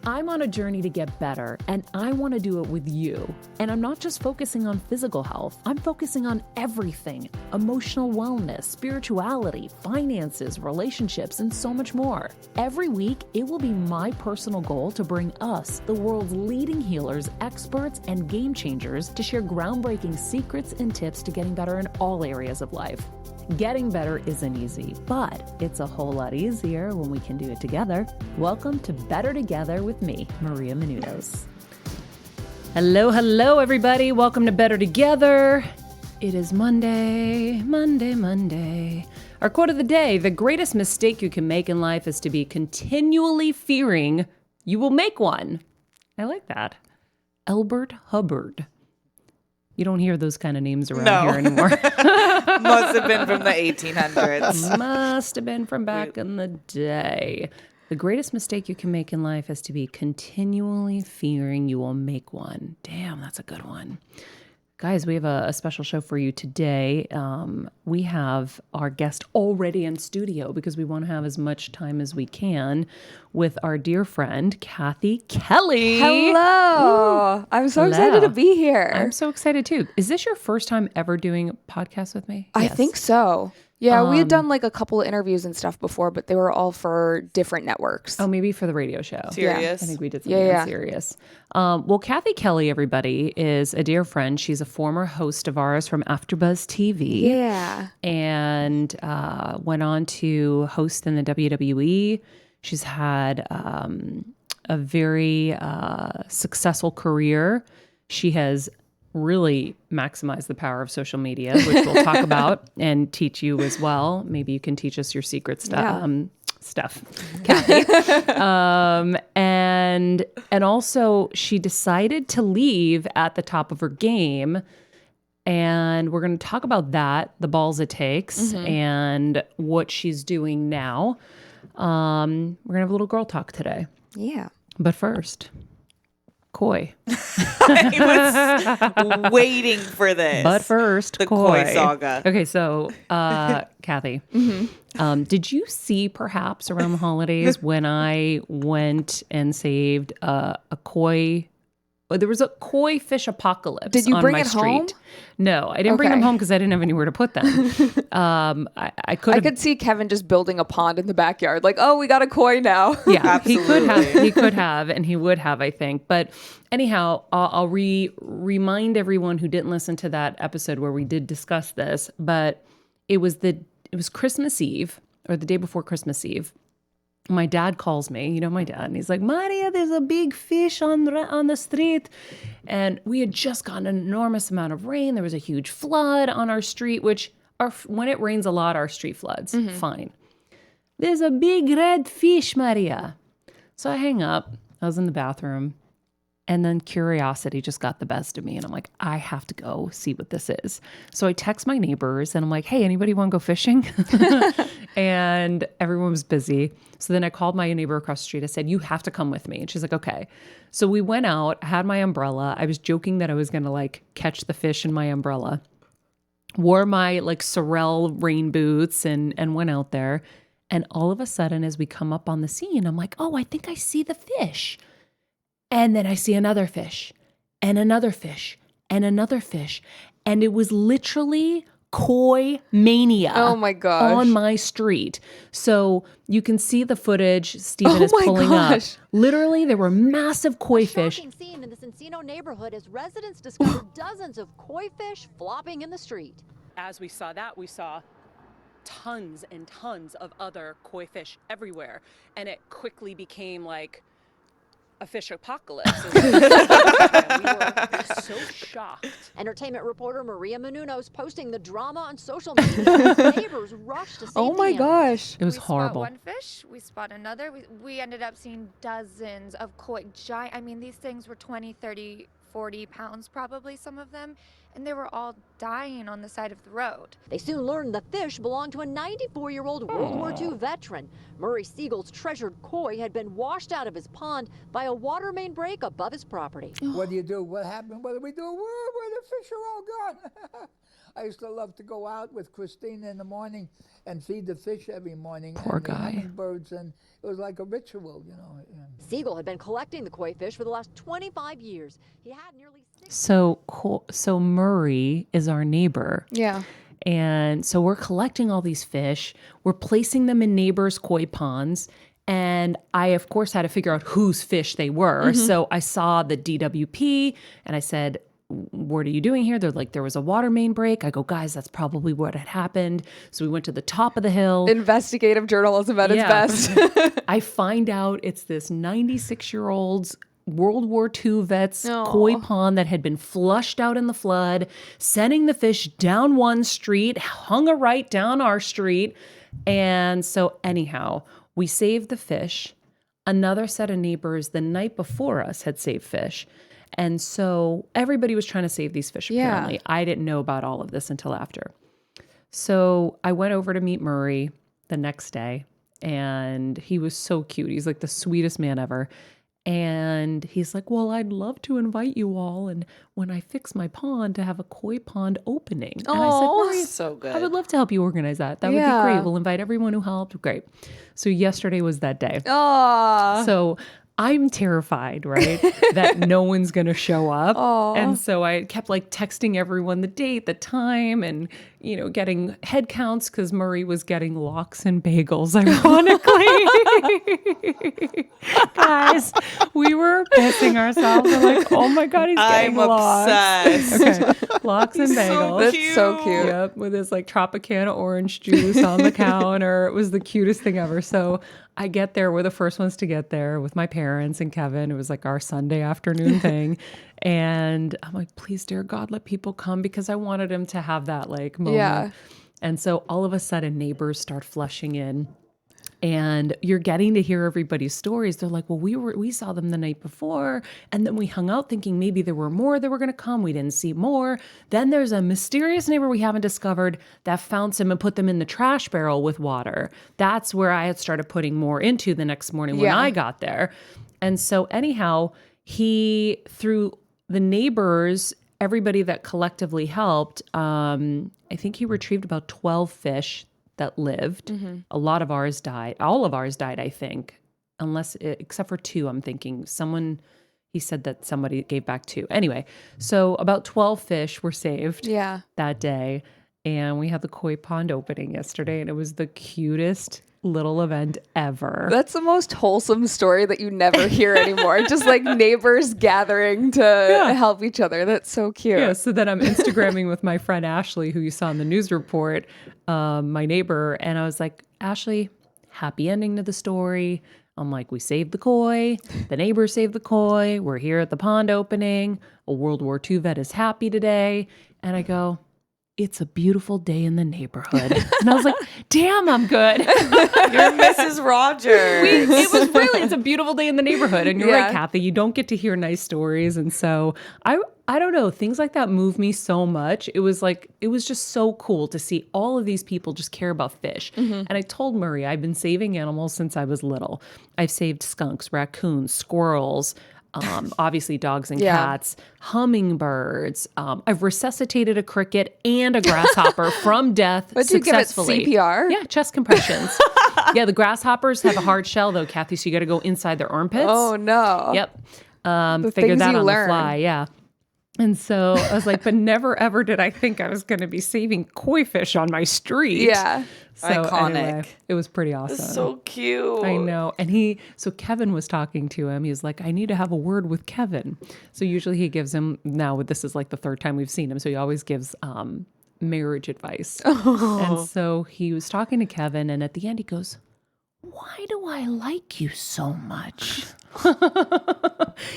I'm on a journey to get better, and I want to do it with you. And I'm not just focusing on physical health. I'm focusing on everything: emotional wellness, spirituality, finances, relationships, and so much more. Every week, it will be my personal goal to bring us, the world's leading healers, experts, and game changers, to share groundbreaking secrets and tips to getting better in all areas of life. Getting better isn't easy, but it's a whole lot easier when we can do it together. Welcome to Better Together with me, Maria Menounos. Hello, everybody. Welcome to Better Together. It is Monday. Our quote of the day: the greatest mistake you can make in life is to be continually fearing you will make one. I like that. Elbert Hubbard. You don't hear those kind of names around here anymore. Must have been from the 1800s. Must have been from back in the day. The greatest mistake you can make in life is to be continually fearing you will make one. Damn, that's a good one. Guys, we have a special show for you today. We have our guest already in studio because we want to have as much time as we can with our dear friend, Cathy Kelly. Hello. I'm so excited to be here. I'm so excited too. Is this your first time ever doing a podcast with me? I think so. Yeah, we had done like a couple of interviews and stuff before, but they were all for different networks. Oh, maybe for the radio show. Serious? I think we did something on Serious. Well, Cathy Kelly, everybody, is a dear friend. She's a former host of ours from AfterBuzz TV. Yeah. And went on to host in the WWE. She's had a very successful career. She has really maximize the power of social media, which we'll talk about and teach you as well. Maybe you can teach us your secret stuff, Cathy. And also she decided to leave at the top of her game. And we're going to talk about that, the balls it takes, and what she's doing now. We're going to have a little girl talk today. Yeah. But first, Koi. I was waiting for this. But first, the Koi saga. Okay, so Cathy, did you see perhaps around the holidays when I went and saved a koi? There was a koi fish apocalypse. Did you on bring my it street. home? No, I didn't bring them home because I didn't have anywhere to put them. I could see Kevin just building a pond in the backyard. Like, oh, we got a koi now. Yeah, absolutely. He could have, and he would have, I think. But anyhow, I'll remind everyone who didn't listen to that episode where we did discuss this. But it was Christmas Eve, or the day before Christmas Eve. My dad calls me, you know my dad, and he's like, Maria, there's a big fish on the street. And we had just gotten an enormous amount of rain. There was a huge flood on our street, which when it rains a lot, our street floods. Fine. There's a big red fish, Maria. So I hang up. I was in the bathroom. And then curiosity just got the best of me. And I'm like, I have to go see what this is. So I text my neighbors and I'm like, hey, anybody want to go fishing? And everyone was busy. So then I called my neighbor across the street. I said, you have to come with me. And she's like, okay. So we went out, had my umbrella. I was joking that I was going to like catch the fish in my umbrella. Wore my like Sorel rain boots and went out there. And all of a sudden, as we come up on the scene, I'm like, oh, I think I see the fish. And then I see another fish and another fish and another fish. And it was literally koi mania. Oh my gosh. On my street. So you can see the footage Stephen is pulling up. Literally, there were massive koi fish. Shocking scene in this Encino neighborhood as residents discovered dozens of koi fish flopping in the street. As we saw that, we saw tons and tons of other koi fish everywhere. And it quickly became like a fish apocalypse. We were so shocked. Entertainment reporter Maria Menounos posting the drama on social media. Neighbors rushed to save Oh my the animals. gosh. It was we horrible. Spot one fish, we spot another. We ended up seeing dozens of koi, giant. I mean, these things were 20, 30, 40 pounds probably, some of them. And they were all dying on the side of the road. They soon learned the fish belonged to a 94-year-old World War II veteran. Murray Siegel's treasured koi had been washed out of his pond by a water main break above his property. What do you do? What happened? What do we do? Where the fish are all gone? I used to love to go out with Christina in the morning and feed the fish every morning. Poor and the guy. hummingbirds, and it was like a ritual, Siegel had been collecting the koi fish for the last 25 years. He had nearly 6. So Murray is our neighbor. Yeah. And so we're collecting all these fish. We're placing them in neighbors' koi ponds. And I, of course, had to figure out whose fish they were. So I saw the DWP and I said, what are you doing here? They're like, there was a water main break. I go, guys, that's probably what had happened. So we went to the top of the hill. Investigative journalism at its best. I find out it's this 96-year-old's World War II vet's Aw. koi pond that had been flushed out in the flood, sending the fish down one street, hung a right down our street. And so anyhow, we saved the fish. Another set of neighbors the night before us had saved fish. And so everybody was trying to save these fish, apparently. Yeah. I didn't know about all of this until after. So I went over to meet Murray the next day, and he was so cute. He's like the sweetest man ever. And he's like, well, I'd love to invite you all, and when I fix my pond, to have a koi pond opening. And I said, Aw. Murray, So good. I would love to help you organize that. That would be Yeah. great. We'll invite everyone who helped. Great. So yesterday was that day. Aw. So I'm terrified, right, that no one's going to show up. And so I kept like texting everyone the date, the time, and, getting head counts because Murray was getting lox and bagels, ironically. Guys, we were pissing ourselves. We're like, oh my God, he's getting I'm lox. obsessed. Okay, lox and bagels. That's so cute. Yep, with his like Tropicana orange juice on the counter. It was the cutest thing ever. So I get there. We're the first ones to get there with my parents and Kevin. It was like our Sunday afternoon thing. And I'm like, please, dear God, let people come, because I wanted him to have that like moment. Yeah. And so all of a sudden neighbors start flushing in. And you're getting to hear everybody's stories. They're like, well, we saw them the night before, and then we hung out thinking maybe there were more that were going to come. We didn't see more. Then there's a mysterious neighbor we haven't discovered that found some and put them in the trash barrel with water. That's where I had started putting more into the next morning when Yeah. I got there. And so anyhow, he, through the neighbors, everybody that collectively helped, I think he retrieved about 12 fish that lived. A lot of ours died. All of ours died, I think, except for 2. I'm thinking he said that somebody gave back 2. Anyway, so about 12 fish were saved Yeah. that day. And we had the koi pond opening yesterday, and it was the cutest little event ever. That's the most wholesome story that you never hear anymore. Just like neighbors gathering to help each other. That's so cute. Yeah, so then I'm Instagramming with my friend Ashley, who you saw in the news report, my neighbor, and I was like, Ashley, happy ending to the story. I'm like, we saved the koi, the neighbors saved the koi, we're here at the pond opening, a World War II vet is happy today. And I go, it's a beautiful day in the neighborhood. And I was like, damn, I'm good. You're Mrs. Rogers. It's a beautiful day in the neighborhood. And you're Yeah. right, Kathy, you don't get to hear nice stories. And so I don't know, things like that move me so much. It was just so cool to see all of these people just care about fish. And I told Murray, I've been saving animals since I was little. I've saved skunks, raccoons, squirrels, obviously dogs and cats, hummingbirds. I've resuscitated a cricket and a grasshopper from death But you give it successfully. CPR? Yeah, chest compressions. Yeah, the grasshoppers have a hard shell though, Kathy, so you got to go inside their armpits. Oh no. Yep. Figure things that you on learn. the fly. Yeah. And so I was like, but never ever did I think I was going to be saving koi fish on my street. Yeah. So Iconic. anyway, it was pretty awesome. So cute. I know. And so Kevin was talking to him. He's like, I need to have a word with Kevin. So usually he gives him, now this is like the 3rd time we've seen him. So he always gives marriage advice. And so he was talking to Kevin, and at the end he goes, why do I like you so much?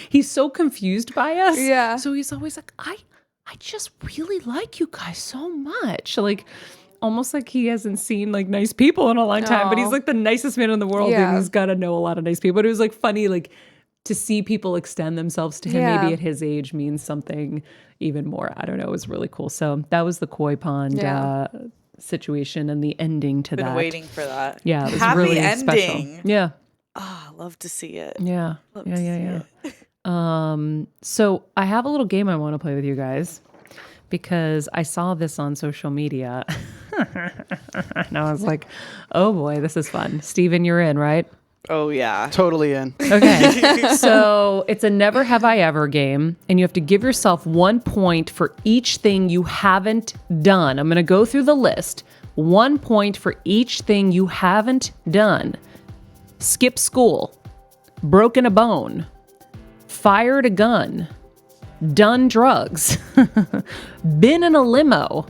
He's so confused by us. Yeah. So he's always like, I just really like you guys so much. Like, almost like he hasn't seen like nice people in a long time, but he's like the nicest man in the world. Yeah. And he's got to know a lot of nice people. But it was like funny, like to see people extend themselves to him, Yeah. maybe at his age, means something even more. I don't know. It was really cool. So that was the koi pond situation and the ending to Been that. waiting for that. Yeah, it was Happy really ending. special. Yeah. Ah, love to see it. Yeah. Love Yeah, to yeah, see yeah. So I have a little game I want to play with you guys. because I saw this on social media. And I was like, oh boy, this is fun. Steven, you're in, right? Oh, yeah. Totally in. Okay. So it's a never have I ever game, and you have to give yourself 1 point for each thing you haven't done. I'm going to go through the list. 1 point for each thing you haven't done. Skip school. Broken a bone. Fired a gun. Done drugs. Been in a limo.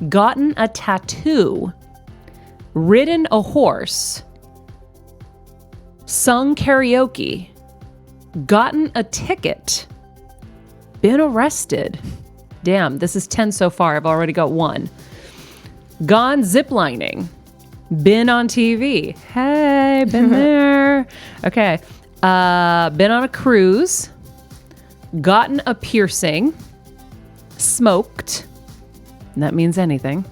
Gotten a tattoo. Ridden a horse. Sung karaoke. Gotten a ticket. Been arrested. Damn, this is 10 so far. I've already got 1. Gone ziplining. Been on TV. Hey, been there. Okay. Been on a cruise. Gotten a piercing. Smoked. And that means anything.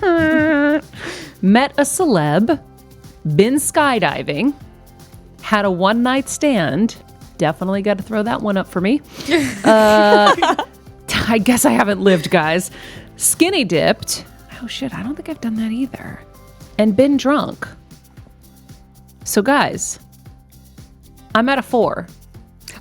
Met a celeb. Been skydiving. Had a one-night stand. Definitely got to throw that one up for me. I guess I haven't lived, guys. Skinny dipped. Oh, shit. I don't think I've done that either. And been drunk. So, guys, I'm at a 4.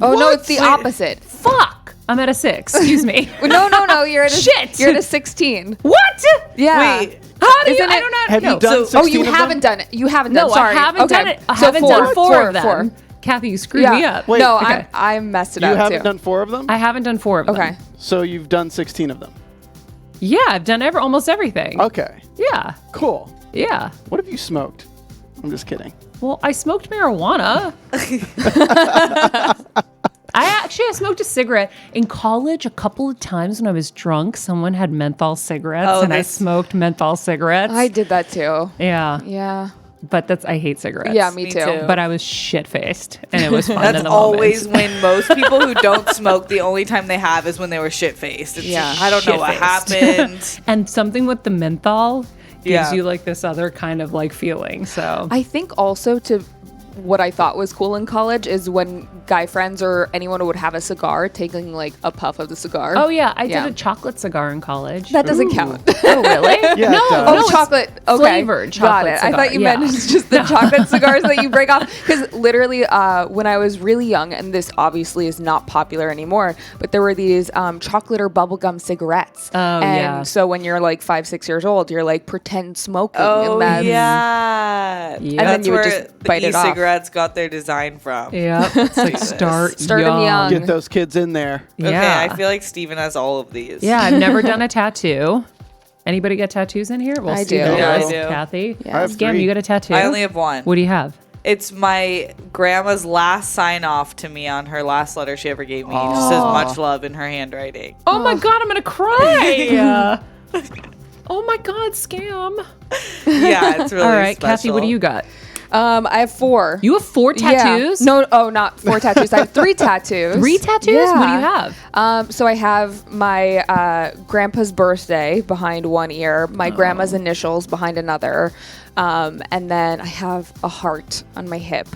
Oh, no, it's the opposite. Fuck! I'm at a 6. Excuse me. No, you're at a Shit! You're at a 16. What? Yeah. Wait. How do you? Isn't I it- don't know. Have no. you done 16 Oh, you of them? haven't done it. You haven't No, done. Sorry. I haven't done it. I So haven't four. done 4 of them. Four. Kathy, you screwed me Yeah. up. Wait, No, okay. I messed it You up haven't too. done 4 of them? I haven't done 4 of them. Okay. So you've done 16 of them. Yeah, I've done almost everything. Okay. Yeah. Cool. Yeah. What have you smoked? I'm just kidding. Well, I smoked marijuana. I smoked a cigarette in college a couple of times when I was drunk. Someone had menthol cigarettes, and I smoked menthol cigarettes. I did that too. Yeah, Yeah. but I hate cigarettes. Yeah, me Me too. too. But I was shit faced, and it was fun. That's in the always moment. when most people who don't smoke, the only time they have is when they were shit faced. Yeah. I don't know what Shit-faced. happened. And something with the menthol gives Yeah. you like this other kind of like feeling. So I think also what I thought was cool in college is when guy friends or anyone would have a cigar, taking like a puff of the cigar. oh yeah, I Yeah. did a chocolate cigar in college. That doesn't count. Oh really? Yeah, no, it does. no, Oh, it's chocolate. Okay. flavored Got chocolate it. I cigar, thought you yeah. meant it's just the chocolate cigars that you break off. Because literally, when I was really young, and this obviously is not popular anymore, but there were these chocolate or bubblegum cigarettes. Oh, and yeah. so when you're like 5, 6 years old, you're like pretend smoking. Oh, and that's, yeah. And then That's you would where just the bite it off. e-cigarettes got their design from. Yeah, it's like start 'em young. young. Get those kids in there. Yeah. Okay, I feel like Steven has all of these. Yeah, I've never done a tattoo. Anybody got tattoos in here? Well, I Steven do. Yeah, I does. do. Kathy, Yeah. I have Scam, 3. you got a tattoo? I only have one. What do you have? It's my grandma's last sign off to me on her last letter she ever gave me. It just says much love in her handwriting. Oh my God, I'm gonna cry. Oh my God, Scam. Yeah, it's really All right, special. Kathy, what do you got? I have 4. You have 4 tattoos? Yeah. No, not 4 tattoos. I have 3 tattoos. 3 tattoos? Yeah. What do you have? So I have my grandpa's birthday behind one ear, my grandma's initials behind another, and then I have a heart on my hip.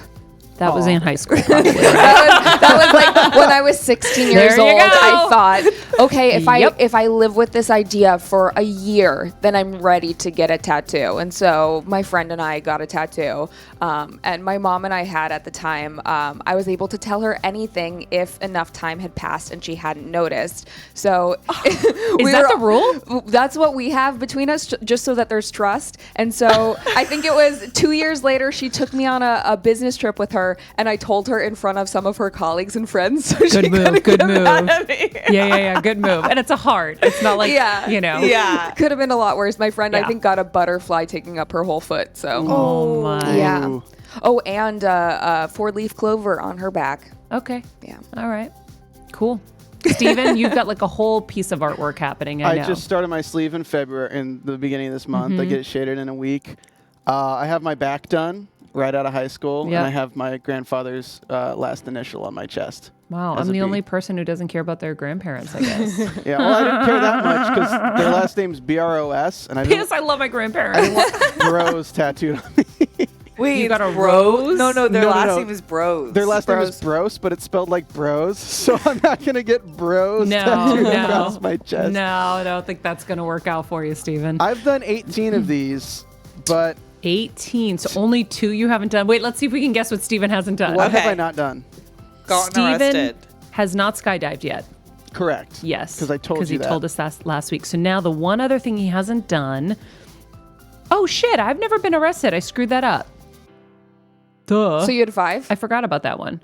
That was in high school, probably. That was like when I was 16 years There you old. go. I thought, okay, Yep. if I live with this idea for a year, then I'm ready to get a tattoo. And so my friend and I got a tattoo, and my mom and I had at the time. I was able to tell her anything if enough time had passed and she hadn't noticed. So Is that the rule? That's what we have between us, just so that there's trust. And so I think it was 2 years later, she took me on a business trip with her, and I told her in front of some of her colleagues and friends. So she Good move, couldn't good get mad move. at me. Yeah, good move. And it's a heart. It's not like, Yeah. you know. Yeah. Could have been a lot worse. My friend, Yeah. I think, got a butterfly taking up her whole foot. So, Oh my. yeah. Ooh. Oh, and 4-leaf clover on her back. Okay. Yeah. All right. Cool. Steven, you've got like a whole piece of artwork happening. I know. I just started my sleeve in February, in the beginning of this month. I get it shaded in a week. I have my back done right out of high school, Yep. and I have my grandfather's last initial on my chest. Wow, as I'm a the B. only person who doesn't care about their grandparents, I guess. Yeah, well, I didn't care that much because their last name's Bros, and I didn't Yes, I love my grandparents. want Bros tattooed on me. Wait, You got a Bros? Rose? No, their No, last no. name is Bros. Their last name is Bros, but it's spelled like Bros. So I'm not gonna get Bros tattooed across my chest. No, I don't think that's going to work out for you, Steven. I've done 18 of these, but 18. So only 2 you haven't done. Wait, let's see if we can guess what Steven hasn't done. what have Okay. I not done? Gotten Steven arrested. has not skydived yet. Correct. Yes. 'Cause I told you he that. told us that last week. So now the one other thing he hasn't done. Oh, shit. I've never been arrested. I screwed that up. Duh. So you had 5? I forgot about that one.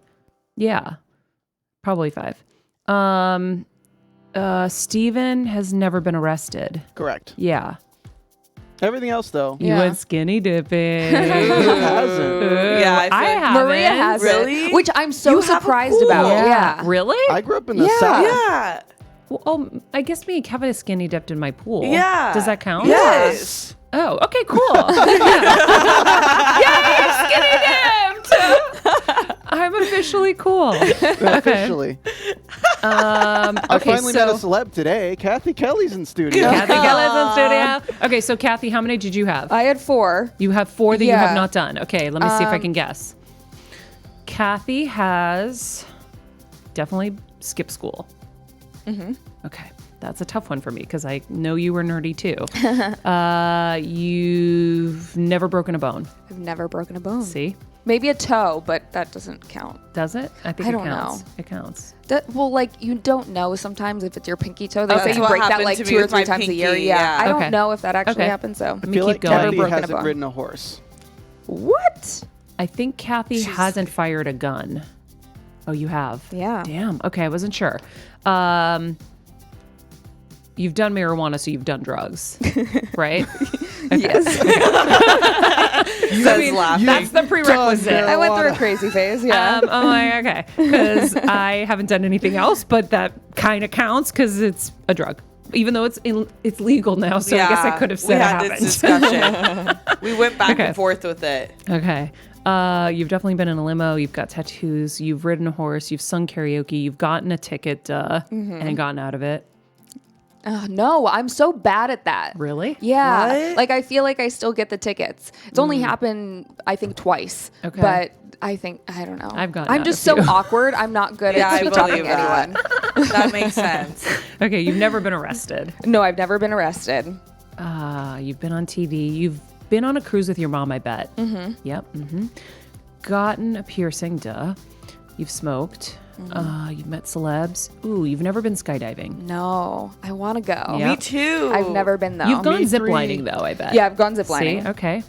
Yeah. Probably 5. Steven has never been arrested. Correct. Yeah. Everything else, though. You Yeah. went skinny dipping. Who hasn't? Yeah, I feel I like- haven't. Maria has Really? it, which I'm so You have a surprised pool. about. Yeah. Yeah. Really? I grew up in the Yeah. South. Yeah. Well, oh, I guess me and Kevin is skinny dipped in my pool. Yeah. Does that count? Yes. Oh, okay, cool. Yay, skinny dipped! I'm officially cool. Officially. I Okay, finally met a so celeb today. Cathy Kelly's in studio. Cathy Kelly's in studio. Okay, so Cathy, how many did you have? I had 4. You have 4 that you have Yeah. not done. Okay, let me see if I can guess. Cathy has definitely skipped school. Mm-hmm. Okay, that's a tough one for me because I know you were nerdy too. You've never broken a bone. I've never broken a bone. See? Maybe a toe, but that doesn't count. Does it? I think I it don't counts. know. It counts. Well, like you don't know sometimes if it's your pinky toe. They Okay. say That's you what break that happened like to 2 me or with 3 my times a year. pinky, Yeah. yeah. I Okay. don't know if that actually Okay. happens. So Let I me feel keep like going. Cathy Never broken a hasn't bone. ridden a horse. what? I think Cathy hasn't fired a gun. Oh, you have? Yeah. Damn. Okay, I wasn't sure. You've done marijuana, so you've done drugs, right? Yes. Says laughing. That's the prerequisite. I went through a crazy phase. Yeah. I'm like, okay, because I haven't done anything else, but that kind of counts because it's a drug, even though it's legal now. So I guess I could have said we I had haven't. this discussion. We went back Okay. and forth with it. Okay. You've definitely been in a limo. You've got tattoos. You've ridden a horse. You've sung karaoke. You've gotten a ticket and gotten out of it. No, I'm so bad at that. Really? Yeah. What? Like I feel like I still get the tickets. It's only happened, I think, twice. Okay. But I think I don't know. I've gotten I'm out just a few. so awkward. I'm not good Yeah, at I sweet talking believe that. anyone. That makes sense. Okay. You've never been arrested. No, I've never been arrested. You've been on TV. You've been on a cruise with your mom, I bet. Mm-hmm. Yep. Mm-hmm. Gotten a piercing, duh. You've smoked. You've met celebs. Ooh, you've never been skydiving. No, I want to go. Yeah. Me too. I've never been though. You've gone Me ziplining, three. though, I bet. Yeah, I've gone ziplining. See? Okay.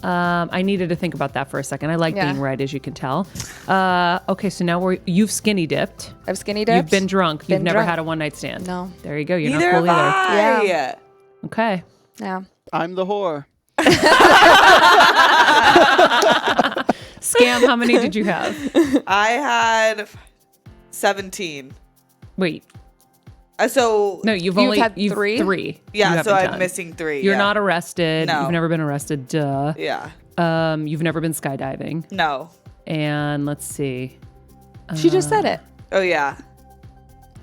I needed to think about that for a second. I like Yeah. being right, as you can tell. Okay, so now you've skinny dipped. I've skinny dipped. You've been drunk. You've Been never drunk. had a one-night stand. No. There you go. You're Neither not cool have either. I. Yeah. Okay. Yeah. I'm the whore. Scam, how many did you have? I had 17. Wait. So No, you've You've only had you've 3? you yeah, so haven't I'm done. missing 3. You're yeah. not arrested. No. You've never been arrested. Duh. Yeah. You've never been skydiving. No. And let's see. She just said it. Oh yeah.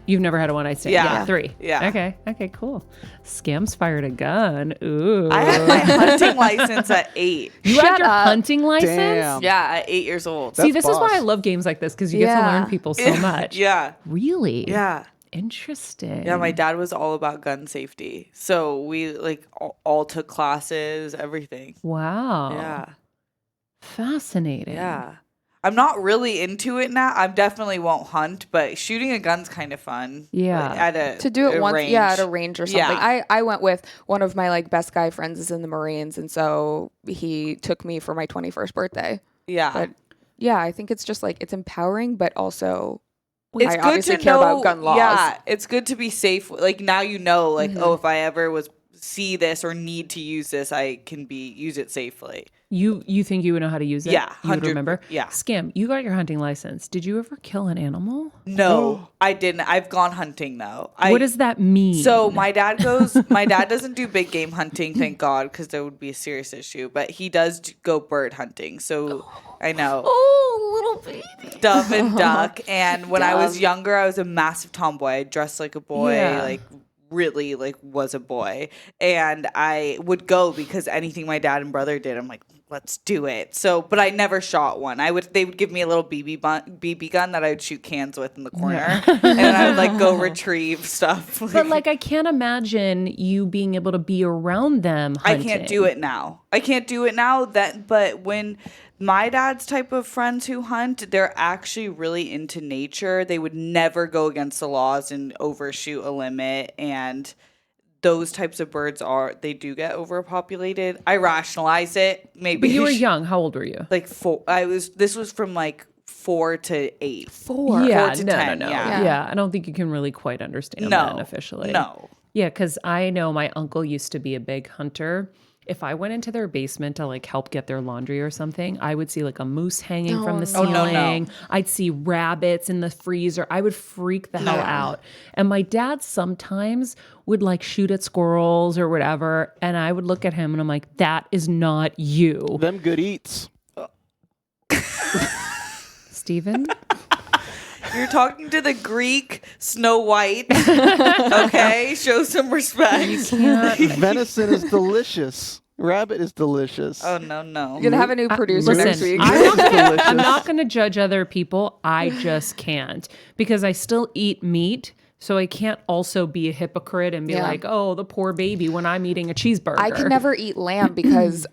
You've never had a one-night stand. Yeah. 3. Yeah. Okay. Okay, cool. Scam's fired a gun. Ooh. I had my hunting license at 8. You had Shut your up. hunting license? Damn. Yeah, at 8 years old. See, That's this is why boss. I love games like this because you get to Yeah. learn people so much. Yeah. Really? Yeah. Interesting. Yeah, my dad was all about gun safety. So we like all took classes, everything. Wow. Yeah. Fascinating. Yeah. I'm not really into it now. I definitely won't hunt, but shooting a gun's kind of fun. Yeah. Like, at a To do it a once, range. yeah, at a range or something. Yeah. I went with one of my like best guy friends is in the Marines, and so he took me for my 21st birthday. Yeah. But yeah, I think it's just like it's empowering, but also It's I good obviously to care know, about gun laws. Yeah, it's good to be safe. Like now you know, like oh, if I ever see this or need to use this, I can use it safely. You think you would know how to use it? Yeah, You would 100 remember? yeah. Scam, you got your hunting license. Did you ever kill an animal? No, I didn't. I've gone hunting though. What does that mean? So my dad goes. My dad doesn't do big game hunting, thank God, because there would be a serious issue. But he does go bird hunting. So I know oh, little baby. dove and duck. And when I was younger, I was a massive tomboy. I dressed like a boy, Yeah. like really like was a boy. And I would go because anything my dad and brother did, I'm like, let's do it. So, but I never shot one. They would give me a little BB gun that I would shoot cans with in the corner, and then I would like go retrieve stuff. But like, I can't imagine you being able to be around them hunting. I can't do it now. But when my dad's type of friends who hunt, they're actually really into nature. They would never go against the laws and overshoot a limit, and those types of birds they do get overpopulated. I rationalize it. Maybe. But you were young. How old were you? Like 4. This was from like 4 to 8. 4. Yeah, 4 to no, 10, no. yeah. Yeah, I don't think you can really quite understand that officially. No. Yeah, because I know my uncle used to be a big hunter. If I went into their basement to like help get their laundry or something, I would see like a moose hanging from the ceiling. no. I'd see rabbits in the freezer. I would freak the hell out. And my dad sometimes would like shoot at squirrels or whatever. And I would look at him and I'm like, that is not you. Them good eats. Steven? You're talking to the Greek Snow White. Okay, show some respect. Venison is delicious. Rabbit is delicious. Oh no. You're gonna have a new producer next week. I'm not going to judge other people. I just can't because I still eat meat. So I can't also be a hypocrite and be like, oh, the poor baby when I'm eating a cheeseburger. I could never eat lamb because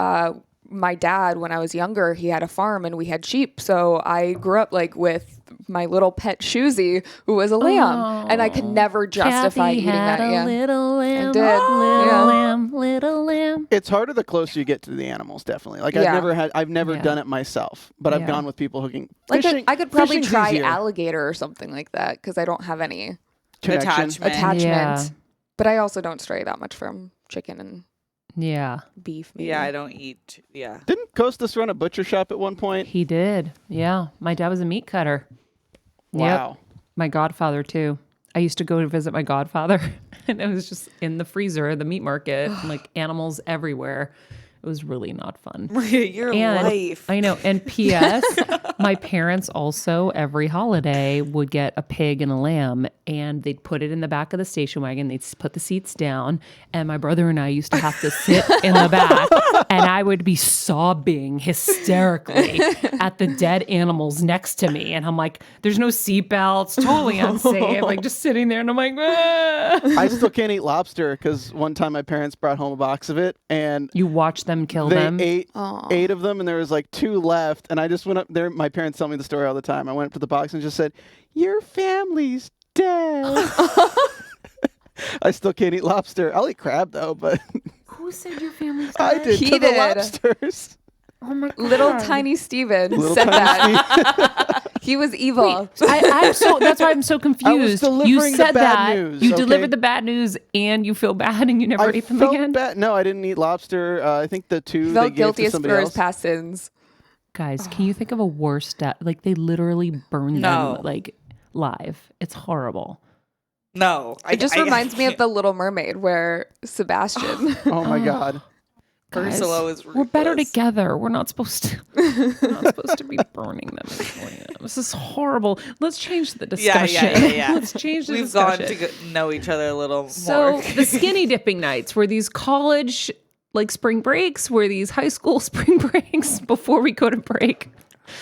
my dad, when I was younger, he had a farm and we had sheep. So I grew up like with my little pet Shoozy, who was a lamb, and I could never justify Kathy eating had that. a Yeah, little lamb, I did. little lamb. It's harder the closer you get to the animals, definitely. Like I've never done it myself, but I've gone with people hooking. Like Fishing, I could probably fishing's try easier. alligator or something like that because I don't have any Connection. attachment. Yeah. But I also don't stray that much from chicken and Yeah, beef. Maybe. Yeah, I don't eat. Yeah. Didn't Costas run a butcher shop at one point? he did. Yeah, my dad was a meat cutter. Wow. Yep. My godfather too. I used to go to visit my godfather and it was just in the freezer, the meat market, and, like animals everywhere. It was really not fun. Your life. I know. And P.S., my parents also every holiday would get a pig and a lamb and they'd put it in the back of the station wagon. They'd put the seats down and my brother and I used to have to sit in the back and I would be sobbing hysterically at the dead animals next to me. And I'm like, there's no seatbelts, totally unsafe. Like just sitting there and I'm like, ah. I still can't eat lobster because one time my parents brought home a box of it and You watch them kill they them. ate 8 of them and there was like 2 left. And I just went up there. My parents tell me the story all the time. I went up to the box and just said, your family's dead. I still can't eat lobster. I'll eat crab though, but Who said your family's I did He to the did. lobsters. Oh my God. Little tiny Steven Little said tiny that. He was evil. I'm so that's why I'm so confused. delivering You the said bad that news, you okay? delivered the bad news, and you feel bad, and you never I ate them felt again. bad. No, I didn't eat lobster. I think the 2 they Felt gave guilty to as somebody for his else. past sins. Guys, can you think of a worse death? Like they literally burn No. them like live. It's horrible. No. It just reminds me of The Little Mermaid, where Sebastian. Oh my God. Guys, Ursula was we're better ruthless. together. We're not supposed to. We're not supposed to be burning them. And killing them. This is horrible. Let's change the discussion. Yeah. Let's change the We've discussion. gone to know each other a little So more. the skinny dipping nights were these college like spring breaks, were these high school spring breaks before we go to break.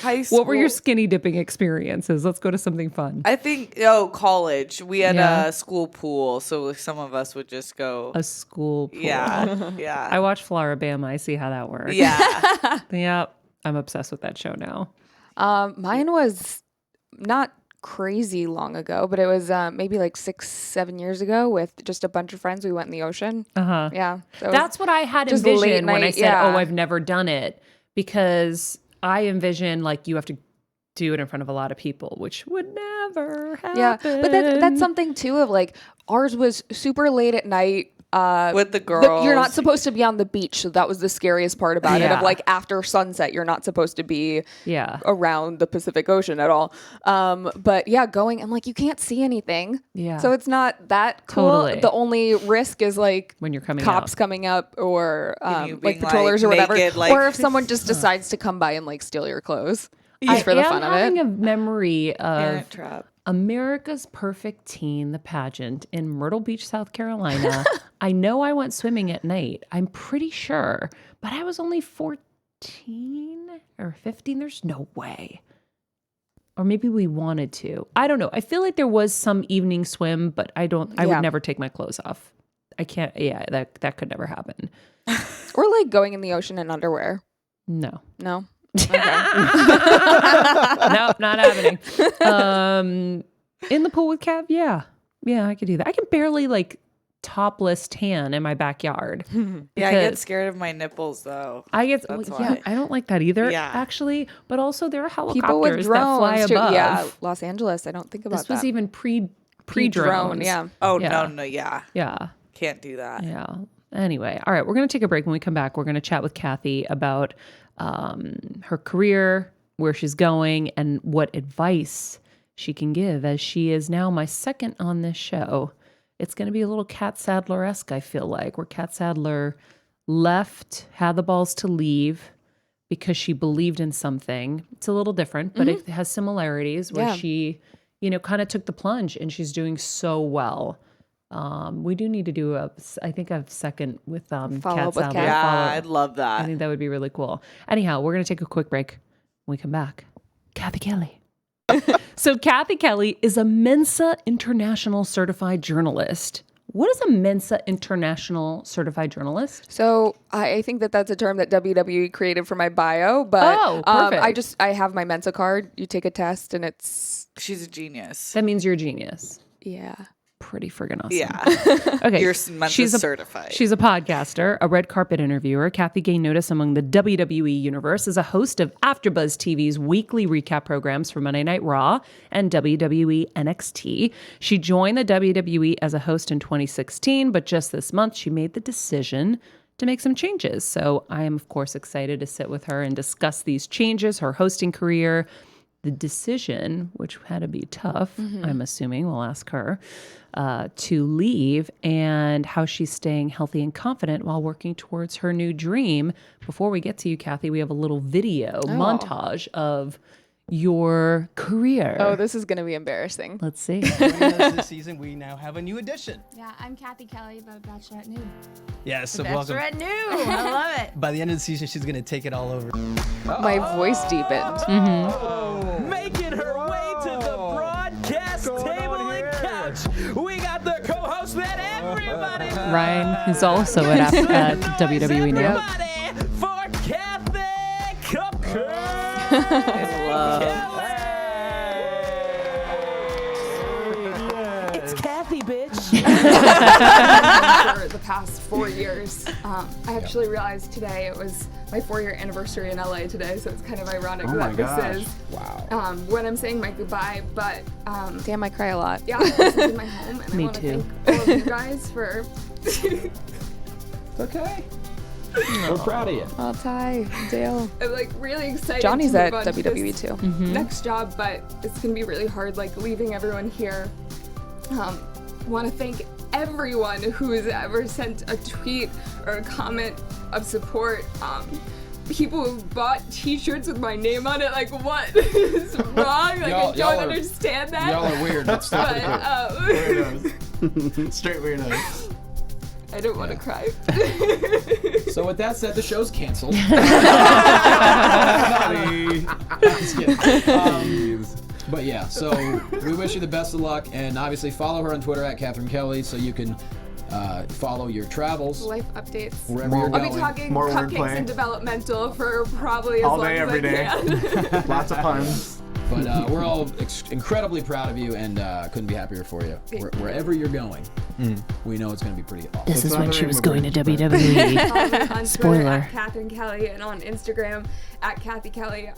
High school. What were your skinny dipping experiences? Let's go to something fun. I think college. We had Yeah. a school pool, so some of us would just go. A school pool. Yeah, yeah, I watch Floribama. I see how that works. yeah. Yep. I'm obsessed with that show now. Mine was not crazy long ago, but it was maybe like 6-7 years ago with just a bunch of friends. We went in the ocean. Uh-huh. Yeah. So That's what I had just late envisioned when I night, said, yeah. oh, I've never done it. Because I envision like you have to do it in front of a lot of people, which would never happen. yeah, but that's something too of like ours was super late at night. With the girls, You're not supposed to be on the beach, so that was the scariest part about it. Yeah. Of like after sunset, you're not supposed to be Yeah. around the Pacific Ocean at all. But yeah, I'm like you can't see anything. Yeah. So it's not that cool. Totally. The only risk is like When you're coming cops out. coming up or you like being, patrollers like, or whatever, naked, like- or if someone just decides to come by and like steal your clothes. Just for the I fun am of having it. a memory of Parent Trap. America's Perfect Teen, the pageant in Myrtle Beach, South Carolina. I know I went swimming at night. I'm pretty sure, but I was only 14 or 15. There's no way. Or maybe we wanted to. I don't know. I feel like there was some evening swim, but I would never take my clothes off. I can't. Yeah, that could never happen. Or like going in the ocean in underwear. No. Okay. Nope, not happening. In the pool with Cav, yeah, I could do that. I can barely like topless tan in my backyard. Yeah, I get scared of my nipples though. I don't like that either. Yeah. Actually, but also there are helicopters People with drones that fly above. Yeah, Los Angeles. I don't think about this that. was even pre-drone. Yeah. Oh Yeah. no, yeah. Yeah. Can't do that. Yeah. Anyway, all right, we're going to take a break. When we come back, we're going to chat with Cathy about her career, where she's going, and what advice she can give, as she is now my second on this show. It's going to be a little Kat Sadler-esque, I feel like, where Kat Sadler had the balls to leave because she believed in something. It's a little different, but it has similarities where she, kind of took the plunge, and she's doing so well. We do need to do a second with Kat Follow-up with Sadler. Kat. Yeah, I'd love I that. think that would be really cool. Anyhow, we're going to take a quick break. When we come back, Cathy Kelly. So Cathy Kelly is a Mensa International certified journalist. What is a Mensa International certified journalist? So I think that's a term that WWE created for my bio, but perfect. I have my Mensa card. You take a test and it's She's a genius. That means you're a genius. yeah. Pretty friggin' awesome. Yeah. Okay. You're Mensa certified. She's a podcaster, a red carpet interviewer. Cathy gained notice among the WWE Universe as a host of AfterBuzz TV's weekly recap programs for Monday Night Raw and WWE NXT. She joined the WWE as a host in 2016, but just this month she made the decision to make some changes. So I am, of course, excited to sit with her and discuss these changes, her hosting career, the decision, which had to be tough, I'm assuming, we'll ask her, to leave, and how she's staying healthy and confident while working towards her new dream. Before we get to you, Cathy, we have a little video montage of your career. Oh, this is going to be embarrassing. Let's see. Joining us this season, we now have a new addition. Yeah, I'm Cathy Kelly, the Bachelorette Noob. Yes, so welcome. Bachelorette Noob! I love it. By the end of the season, she's going to take it all over. My voice deepened. Making her way to the broadcast table and couch, we got the co-host that everybody Ryan is also at WWE now. Everybody for Cathy Kelly. It's Cathy, bitch. For the past 4 years. I actually realized today it was my 4-year anniversary in LA today, so it's kind of ironic that this is when I'm saying my goodbye. But Damn, I cry a lot. yeah, this is my home, and Me I want to too. thank all of you guys for. It's okay. We're proud of you. Oh, Ty, Dale. I'm like really excited. Johnny's to at move on to WWE this too. next job, but it's gonna be really hard, like leaving everyone here. Want to thank everyone who's ever sent a tweet or a comment of support. People who bought T-shirts with my name on it. Like, what is wrong? Like, I don't understand that. Y'all are weird. That's But weirdos. Straight weirdos. I don't want to cry. So with that said, the show's canceled. Just kidding. But yeah, so we wish you the best of luck, and obviously follow her on Twitter at Catherine Kelly so you can follow your travels Life updates. wherever you're I'll going. be talking More cupcakes wordplay. and developmental for probably as All long day, as every day. I can. Lots of puns. But we're all incredibly proud of you, and couldn't be happier for you. Wherever you're going, we know it's going to be pretty awesome. This is when she was going to Follow me WWE. on Spoiler. Twitter at Catherine Kelly and on Instagram at Cathy Kelly.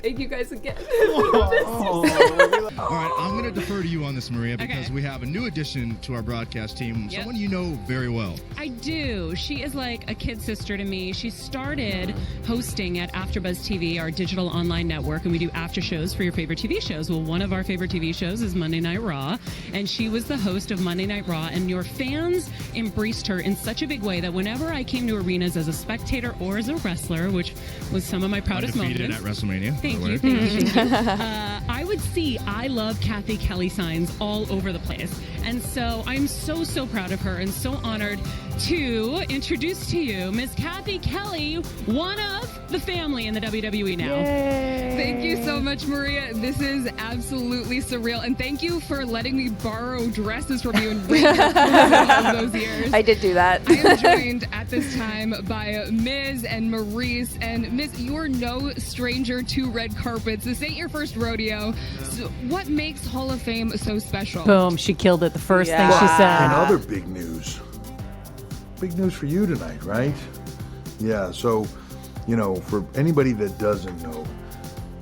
Thank you guys again. All right, I'm going to defer to you on this, Maria, because we have a new addition to our broadcast team, someone you know very well. I do. She is like a kid sister to me. She started hosting at AfterBuzz TV, our digital online network, and we do after shows for your favorite TV shows. Well, one of our favorite TV shows is Monday Night Raw, and she was the host of Monday Night Raw, and your fans embraced her in such a big way that whenever I came to arenas as a spectator or as a wrestler, which was some of my proudest Undefeated moments. at WrestleMania. Thank you. I would see I love Cathy Kelly signs all over the place. And so I'm so, so proud of her and so honored to introduce to you Miss Cathy Kelly, one of the family in the WWE now. Yay. Thank you so much, Maria. This is absolutely surreal. And thank you for letting me borrow dresses from you and bring your all those years. I did do that. I am joined at this time by Ms. and Maurice. And Ms., you're no stranger to red carpets. This ain't your first rodeo. So what makes Hall of Fame so special? Boom, she killed it the first thing she said. And other big news. Big news for you tonight, right? Yeah, so, for anybody that doesn't know.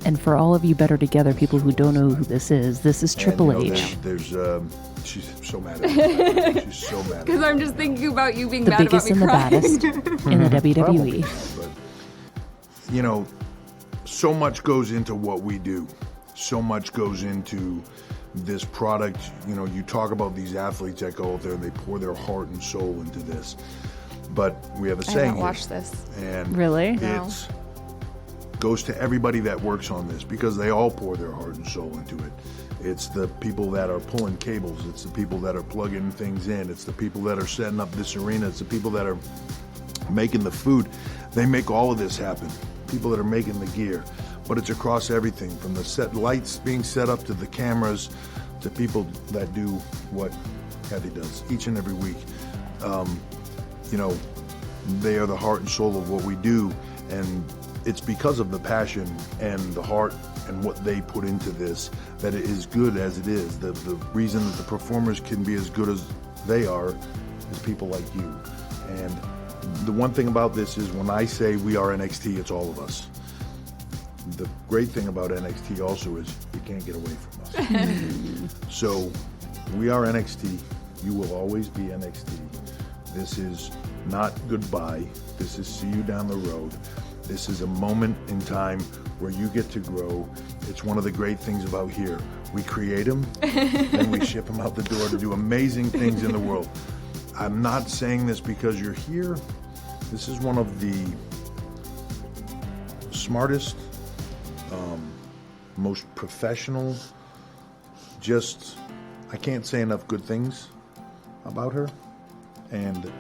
And for all of you Better Together people who don't know who this is Triple H. There's she's so mad at me. She's so mad at me. Because I'm just thinking about you being The mad about biggest me and the crying. baddest in the WWE. But, so much goes into what we do. So much goes into this product. You talk about these athletes that go out there and they pour their heart and soul into this. But we have a saying. I haven't watched this. And really? It's goes to everybody that works on this because they all pour their heart and soul into it. It's the people that are pulling cables. It's the people that are plugging things in. It's the people that are setting up this arena. It's the people that are making the food. They make all of this happen. People that are making the gear. But it's across everything, from the set lights being set up to the cameras to people that do what Cathy does each and every week. They are the heart and soul of what we do, and it's because of the passion and the heart and what they put into this that it is good as it is. The reason that the performers can be as good as they are is people like you. And the one thing about this is when I say we are NXT, it's all of us. The great thing about NXT also is you can't get away from us. So we are NXT. You will always be NXT. This is not goodbye. This is see you down the road. This is a moment in time where you get to grow. It's one of the great things about here. We create them, then we ship them out the door to do amazing things in the world. I'm not saying this because you're here. This is one of the smartest, most professional, I can't say enough good things about her. And,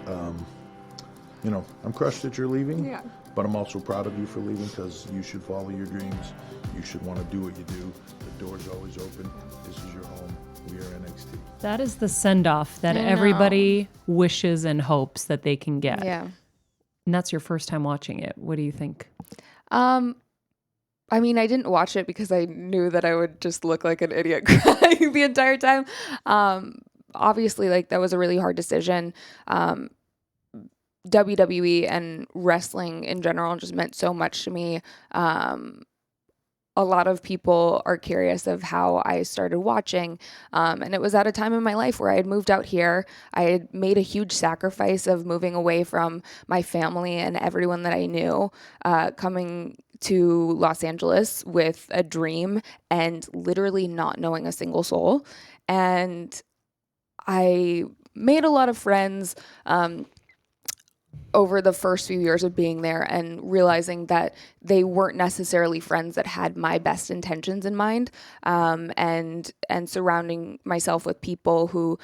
I'm crushed that you're leaving. Yeah. But I'm also proud of you for leaving because you should follow your dreams. You should want to do what you do. The door's always open. This is your home. We are NXT. That is the send-off that I know. everybody wishes and hopes that they can get. Yeah. And that's your first time watching it. What do you think? I didn't watch it because I knew that I would just look like an idiot crying the entire time. Obviously, that was a really hard decision. WWE and wrestling in general just meant so much to me. A lot of people are curious of how I started watching. And it was at a time in my life where I had moved out here. I had made a huge sacrifice of moving away from my family and everyone that I knew, coming to Los Angeles with a dream and literally not knowing a single soul. And I made a lot of friends over the first few years of being there and realizing that they weren't necessarily friends that had my best intentions in mind, and surrounding myself with people who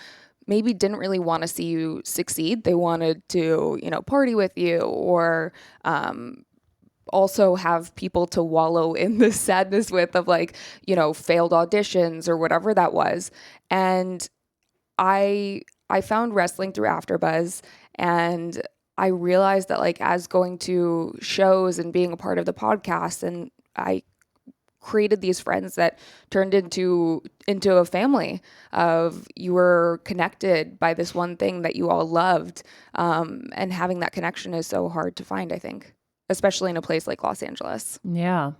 maybe didn't really want to see you succeed. They wanted to, party with you or also have people to wallow in the sadness with of failed auditions or whatever that was. And I found wrestling through AfterBuzz, and I realized that as going to shows and being a part of the podcast, and I created these friends that turned into a family of you were connected by this one thing that you all loved. And having that connection is so hard to find, I think, especially in a place like Los Angeles. Yeah.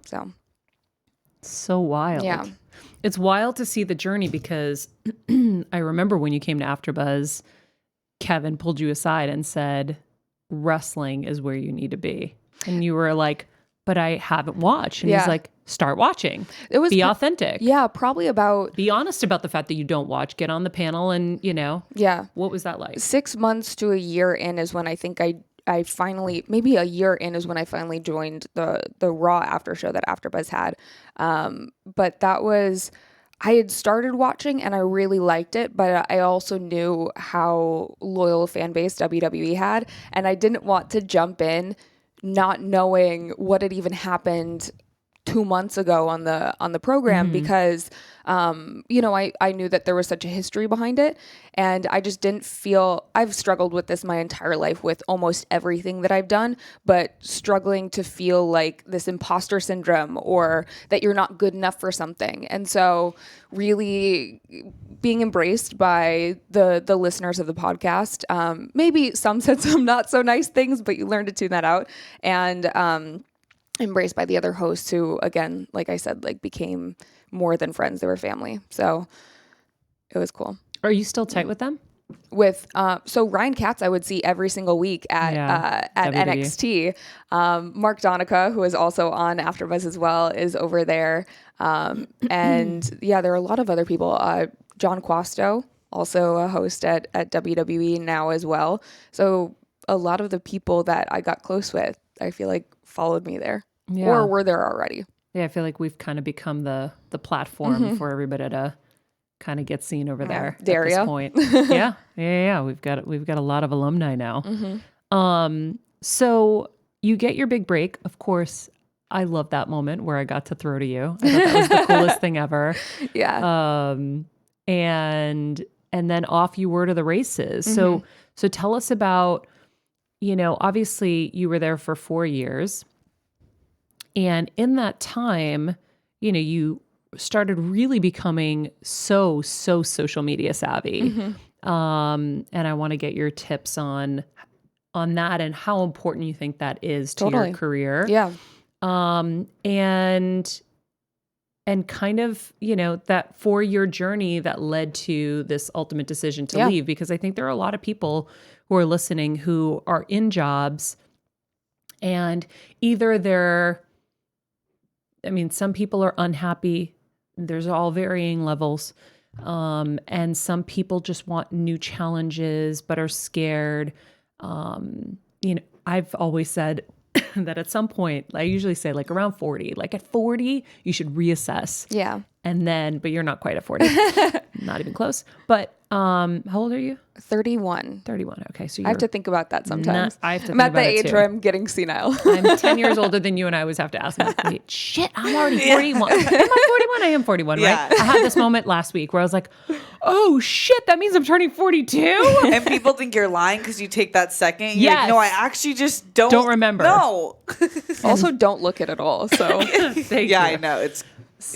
So wild. Yeah. It's wild to see the journey because I remember when you came to AfterBuzz, Kevin pulled you aside and said, wrestling is where you need to be. And you were like, but I haven't watched. And he's like, start watching. Be authentic. Yeah, probably be honest about the fact that you don't watch. Get on the panel and, Yeah. What was that like? 6 months to a year in is when I think I finally, maybe a year in is when I finally joined the Raw after show that AfterBuzz had. But that was I had started watching and I really liked it, but I also knew how loyal a fan base WWE had, and I didn't want to jump in not knowing what had even happened 2 months ago on the program because I knew that there was such a history behind it, and I just didn't feel. I've struggled with this my entire life with almost everything that I've done, but struggling to feel like this imposter syndrome or that you're not good enough for something. And so really being embraced by the listeners of the podcast, maybe some said some not so nice things, but you learn to tune that out, and embraced by the other hosts who, again, like I said, like became more than friends. They were family. So it was cool. Are you still tight with them? With so Ryan Katz, I would see every single week at WWE. NXT. Mark Donica, who is also on AfterBuzz as well, is over there. And yeah, there are a lot of other people. John Quasto, also a host at WWE now as well. So a lot of the people that I got close with, I feel like followed me there or were there already. Yeah, I feel like we've kind of become the platform for everybody to kind of get seen over there at this point. Yeah. We've got a lot of alumni now. So you get your big break. Of course, I love that moment where I got to throw to you. I thought that was the coolest thing ever. Yeah. And then off you were to the races. So tell us about, obviously you were there for 4 years. And in that time, you started really becoming so social media savvy. And I want to get your tips on that and how important you think that is to your career. Yeah. And kind of, that 4-year journey that led to this ultimate decision to leave, because I think there are a lot of people who are listening who are in jobs and either some people are unhappy. There's all varying levels. And some people just want new challenges, but are scared. I've always said that at some point, I usually say like around 40, like at 40, you should reassess. Yeah. And then, but you're not quite at 40, not even close. But how old are you? 31. 31. Okay. So I have to think about that sometimes. I have to I'm think at about the it age too. where I'm getting senile. I'm 10 years older than you, and I always have to ask myself, wait, shit, I'm already 41. Am I 41? I am 41, right? I had this moment last week where I was like, oh shit, that means I'm turning 42? And people think you're lying because you take that second. You're like, no, I actually just don't remember. No. Also, don't look at it all. So I know. It's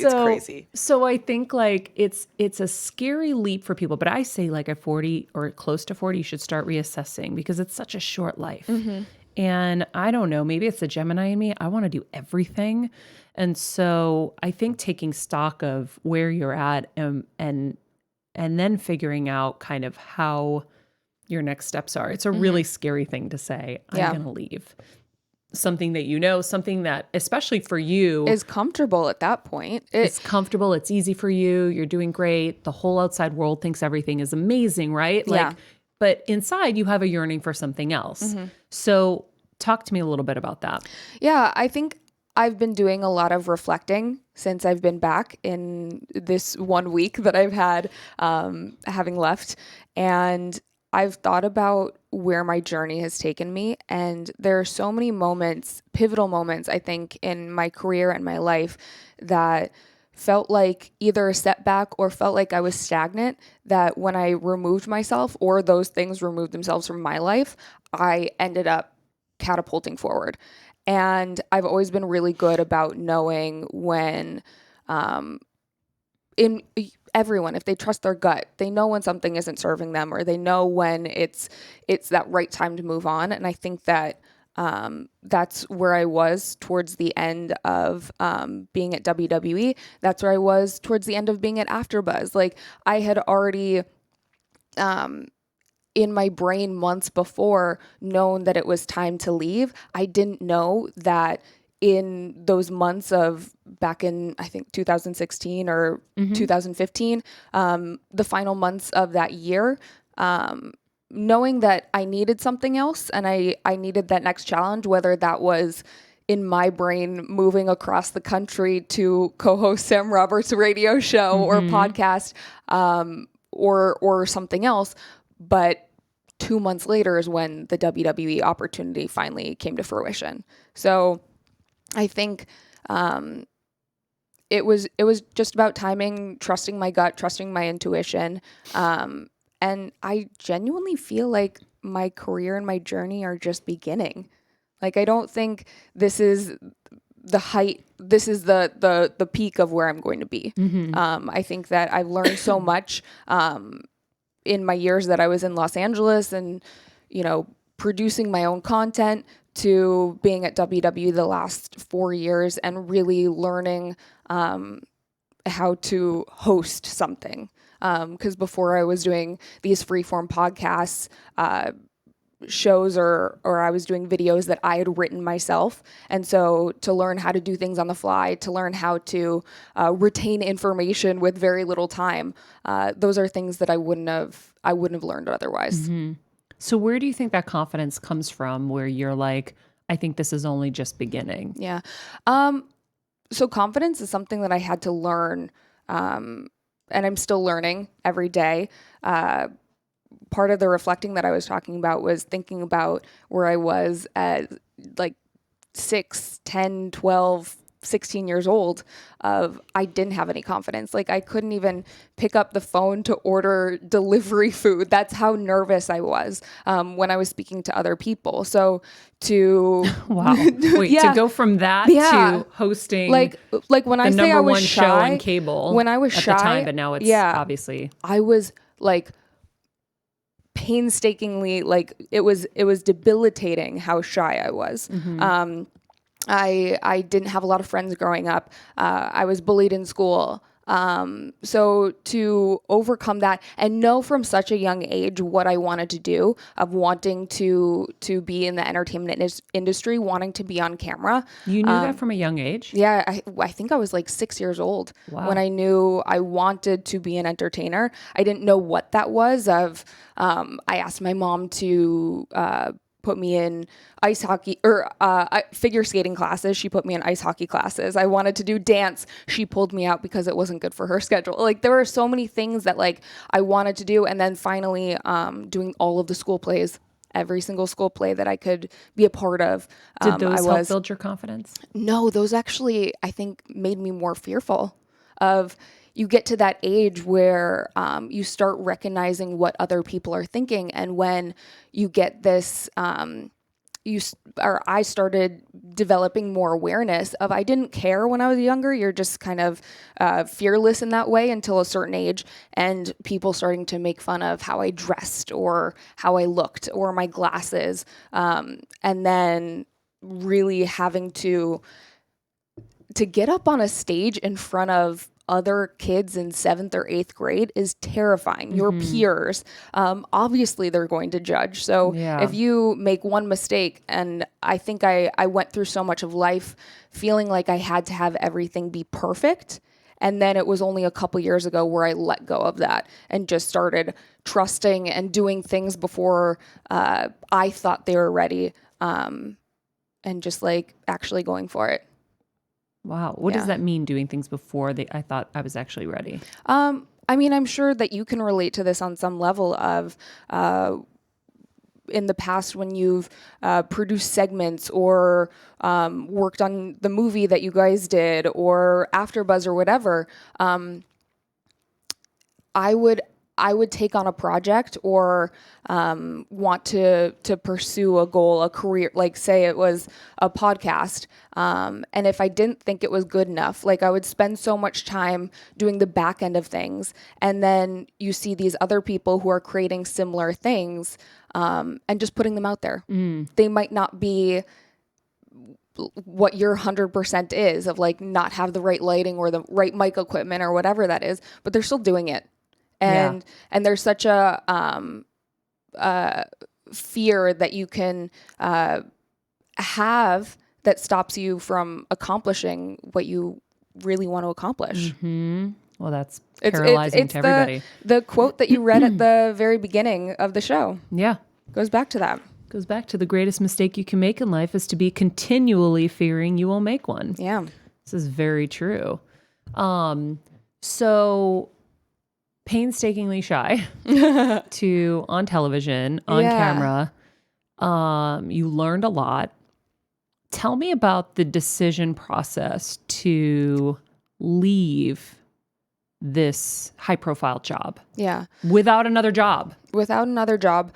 crazy. So I think like it's a scary leap for people, but I say like at 40 or close to 40, you should start reassessing because it's such a short life. And I don't know, maybe it's the Gemini in me. I want to do everything. And so I think taking stock of where you're at and then figuring out kind of how your next steps are. It's a really scary thing to say, I'm going to leave. Something that something that, especially for you, is comfortable at that point. It's comfortable. It's easy for you. You're doing great. The whole outside world thinks everything is amazing, right? But inside you have a yearning for something else. So talk to me a little bit about that. Yeah, I think I've been doing a lot of reflecting since I've been back in this 1 week that I've had having left. And I've thought about where my journey has taken me, and there are so many moments, pivotal moments, I think, in my career and my life that felt like either a setback or felt like I was stagnant, that when I removed myself or those things removed themselves from my life, I ended up catapulting forward. And I've always been really good about knowing when everyone, if they trust their gut, they know when something isn't serving them, or they know when it's that right time to move on. And I think that that's where I was towards the end of being at WWE. That's where I was towards the end of being at AfterBuzz. Like I had already in my brain months before known that it was time to leave. I didn't know that in those months of back in, I think, 2016 or 2015, the final months of that year, knowing that I needed something else and I needed that next challenge, whether that was in my brain moving across the country to co-host Sam Roberts' radio show or podcast or something else. But 2 months later is when the WWE opportunity finally came to fruition. So I think it was just about timing, trusting my gut, trusting my intuition. And I genuinely feel like my career and my journey are just beginning. Like, I don't think this is the height, this is the peak of where I'm going to be. I think that I've learned so much in my years that I was in Los Angeles and, you know, producing my own content to being at WWE the last 4 years and really learning how to host something. Because before I was doing these freeform podcasts, shows or I was doing videos that I had written myself. And so to learn how to do things on the fly, to learn how to retain information with very little time, those are things that I wouldn't have learned otherwise. So where do you think that confidence comes from, where you're like, I think this is only just beginning? Yeah. So confidence is something that I had to learn, and I'm still learning every day. Part of the reflecting that I was talking about was thinking about where I was at like 6, 10, 12, 16 years old. I didn't have any confidence. Like, I couldn't even pick up the phone to order delivery food. That's how nervous I was when I was speaking to other people. So to wow, wait, to go from that to hosting like when I say I was shy, show on cable when I was at shy, the time, but now it's obviously I was like painstakingly, like it was debilitating how shy I was. I didn't have a lot of friends growing up. I was bullied in school. So to overcome that and know from such a young age what I wanted to do, of wanting to be in the entertainment industry, wanting to be on camera. You knew that from a young age? Yeah, I think I was like 6 years old when I knew I wanted to be an entertainer. I didn't know what that was. I asked my mom to put me in ice hockey or figure skating classes. She put me in ice hockey classes. I wanted to do dance. She pulled me out because it wasn't good for her schedule. Like, there were so many things that like I wanted to do. And then finally doing all of the school plays, every single school play that I could be a part of. Did those help build your confidence? No, those actually, I think, made me more fearful of. You get to that age where you start recognizing what other people are thinking. And when you get this, I started developing more awareness of, I didn't care when I was younger. You're just kind of fearless in that way until a certain age, and people starting to make fun of how I dressed or how I looked or my glasses. And then really having to get up on a stage in front of other kids in 7th or 8th grade is terrifying. Your peers, obviously they're going to judge. So if you make one mistake, and I think I went through so much of life feeling like I had to have everything be perfect. And then it was only a couple years ago where I let go of that and just started trusting and doing things before I thought they were ready, and just like actually going for it. Wow. What does that mean, doing things before I thought I was actually ready? I mean, I'm sure that you can relate to this on some level of in the past when you've produced segments or worked on the movie that you guys did or AfterBuzz or whatever. I would take on a project or want to pursue a goal, a career, like say it was a podcast. And if I didn't think it was good enough, like I would spend so much time doing the back end of things. And then you see these other people who are creating similar things and just putting them out there. They might not be what your 100% is, of like not have the right lighting or the right mic equipment or whatever that is, but they're still doing it. And there's such a fear that you can have that stops you from accomplishing what you really want to accomplish. Well, that's paralyzing to everybody. The quote that you read at the very beginning of the show. Yeah. Goes back to that. Goes back to the greatest mistake you can make in life is to be continually fearing you will make one. Yeah. This is very true. So painstakingly shy to on television, on camera. You learned a lot. Tell me about the decision process to leave this high profile job. Yeah. Without another job. Without another job.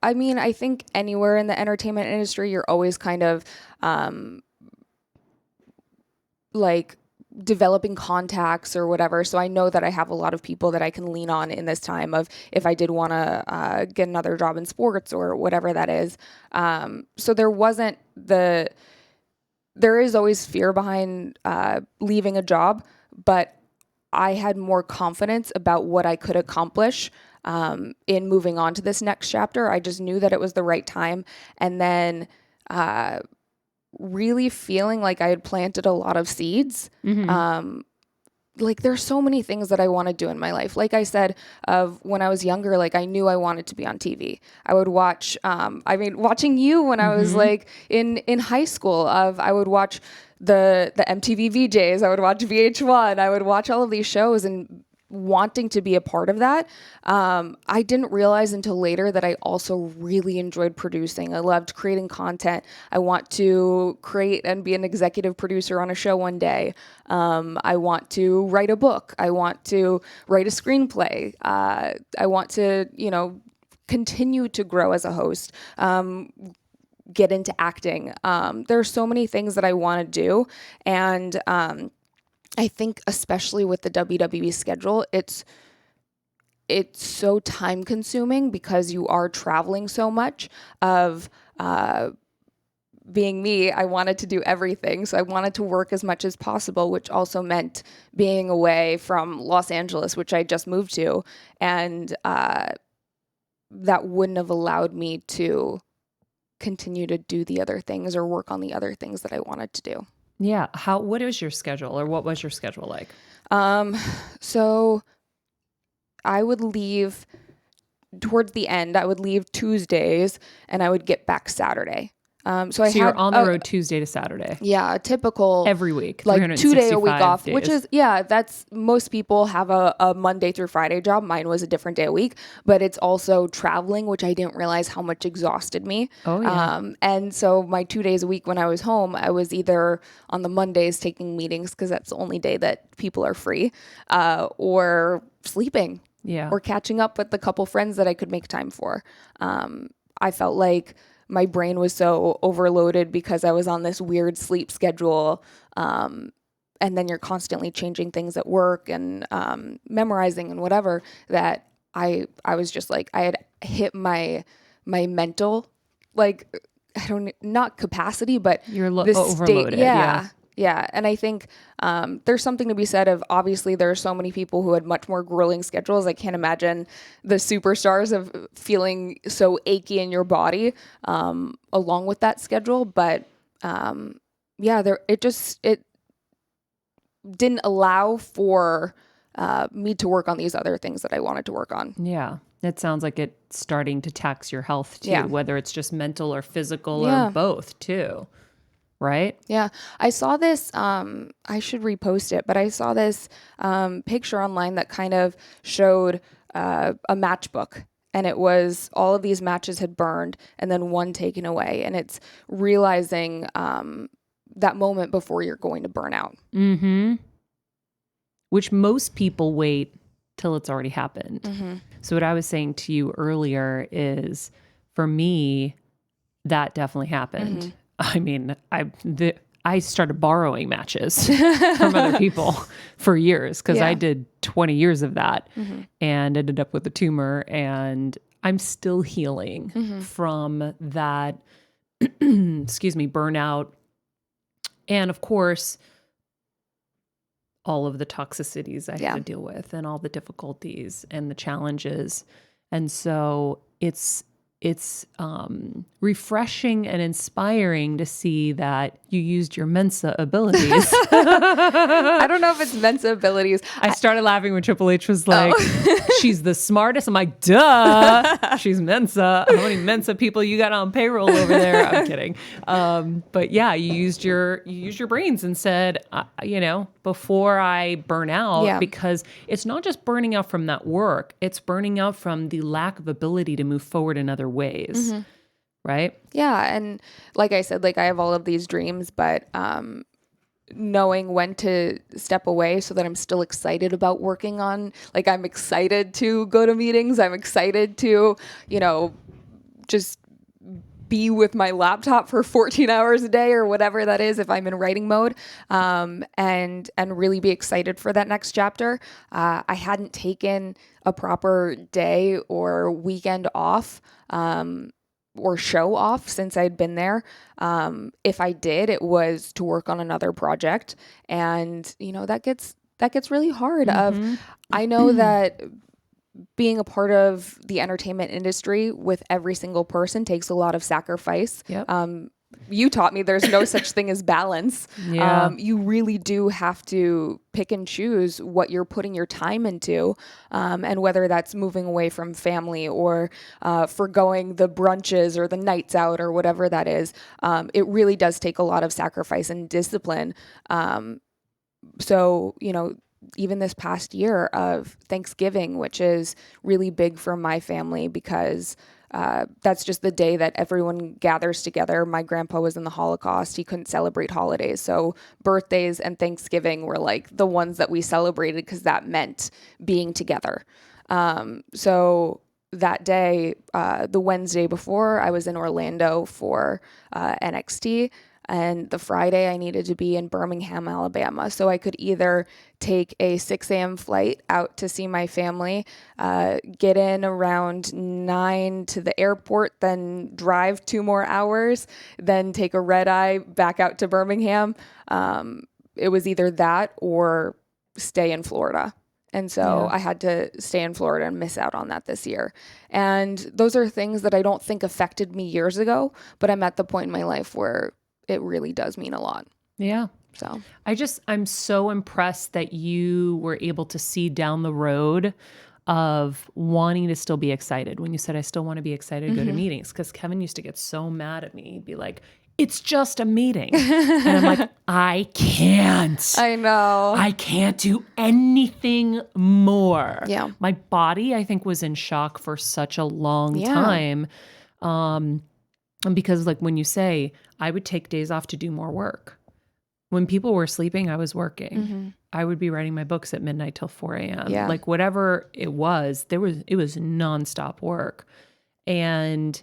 I mean, I think anywhere in the entertainment industry, you're always kind of like developing contacts or whatever. So I know that I have a lot of people that I can lean on in this time of if I did want to get another job in sports or whatever that is. So there is always fear behind leaving a job, but I had more confidence about what I could accomplish in moving on to this next chapter. I just knew that it was the right time. And then really feeling like I had planted a lot of seeds. Like there's so many things that I want to do in my life. Like I said, when I was younger, like I knew I wanted to be on TV. I would watch, watching you when I was like in high school, I would watch the MTV VJs, I would watch VH1, I would watch all of these shows and wanting to be a part of that. I didn't realize until later that I also really enjoyed producing. I loved creating content. I want to create and be an executive producer on a show one day. I want to write a book. I want to write a screenplay. I want to, continue to grow as a host. Get into acting. There are so many things that I want to do. And I think especially with the WWE schedule, it's so time consuming because you are traveling so much of being me. I wanted to do everything. So I wanted to work as much as possible, which also meant being away from Los Angeles, which I just moved to. And that wouldn't have allowed me to continue to do the other things or work on the other things that I wanted to do. Yeah. What is your schedule, or what was your schedule like? So I would leave towards the end. I would leave Tuesdays and I would get back Saturday. So you're on the road Tuesday to Saturday. Yeah, a typical every week, like 2 day a week off, days. which is that's most people have a Monday through Friday job. Mine was a different day a week, but it's also traveling, which I didn't realize how much exhausted me. Oh yeah. And so my 2 days a week when I was home, I was either on the Mondays taking meetings because that's the only day that people are free, or sleeping. Yeah. Or catching up with the couple friends that I could make time for. I felt like my brain was so overloaded because I was on this weird sleep schedule. And then you're constantly changing things at work and memorizing and whatever, that I was just like, I had hit my mental, like, not capacity, but you're overloaded. Yeah. And I think there's something to be said of, obviously there are so many people who had much more grueling schedules. I can't imagine the superstars of feeling so achy in your body along with that schedule. But it didn't allow for me to work on these other things that I wanted to work on. Yeah. It sounds like it's starting to tax your health too, whether it's just mental or physical or both too. Right? Yeah. I saw this, I should repost it, but I saw this picture online that kind of showed a matchbook. And it was all of these matches had burned and then one taken away. And it's realizing that moment before you're going to burn out. Mm-hmm. Which most people wait till it's already happened. Mm-hmm. So what I was saying to you earlier is, for me, that definitely happened. Mm-hmm. I mean, I started borrowing matches from other people for years because I did 20 years of that and ended up with a tumor, and I'm still healing from that, burnout. And of course, all of the toxicities I had to deal with and all the difficulties and the challenges. And so it's it's refreshing and inspiring to see that you used your Mensa abilities. I don't know if it's Mensa abilities. I started laughing when Triple H was like, she's the smartest. I'm like, duh, she's Mensa. How many Mensa people you got on payroll over there? I'm kidding. But yeah, you used your brains and said, before I burn out, because it's not just burning out from that work, it's burning out from the lack of ability to move forward in other ways. Mm-hmm. Right? Yeah. And like I said, like I have all of these dreams, but knowing when to step away so that I'm still excited about working on, like I'm excited to go to meetings. I'm excited to, just be with my laptop for 14 hours a day or whatever that is if I'm in writing mode, and really be excited for that next chapter. I hadn't taken a proper day or weekend off or show off since I'd been there. If I did, it was to work on another project, and that gets really hard. I know that being a part of the entertainment industry with every single person takes a lot of sacrifice. Yep. You taught me there's no such thing as balance. Yeah. You really do have to pick and choose what you're putting your time into, and whether that's moving away from family or forgoing the brunches or the nights out or whatever that is. It really does take a lot of sacrifice and discipline. So, even this past year of Thanksgiving, which is really big for my family because that's just the day that everyone gathers together. My grandpa was in the Holocaust. He couldn't celebrate holidays. So birthdays and Thanksgiving were like the ones that we celebrated because that meant being together. So that day, the Wednesday before, I was in Orlando for NXT. And the Friday I needed to be in Birmingham, Alabama. So I could either take a 6 a.m. flight out to see my family, get in around 9 to the airport, then drive 2 more hours, then take a red eye back out to Birmingham. It was either that or stay in Florida. And so I had to stay in Florida and miss out on that this year. And those are things that I don't think affected me years ago, but I'm at the point in my life where it really does mean a lot. Yeah. So I'm so impressed that you were able to see down the road of wanting to still be excited. When you said, I still want to be excited to go to meetings, because Kevin used to get so mad at me. He'd be like, it's just a meeting. And I'm like, I can't. I know. I can't do anything more. Yeah. My body, I think, was in shock for such a long time. And because like when you say, I would take days off to do more work. When people were sleeping, I was working. I would be writing my books at midnight till 4 a.m. Yeah. Like whatever it was, it was nonstop work. And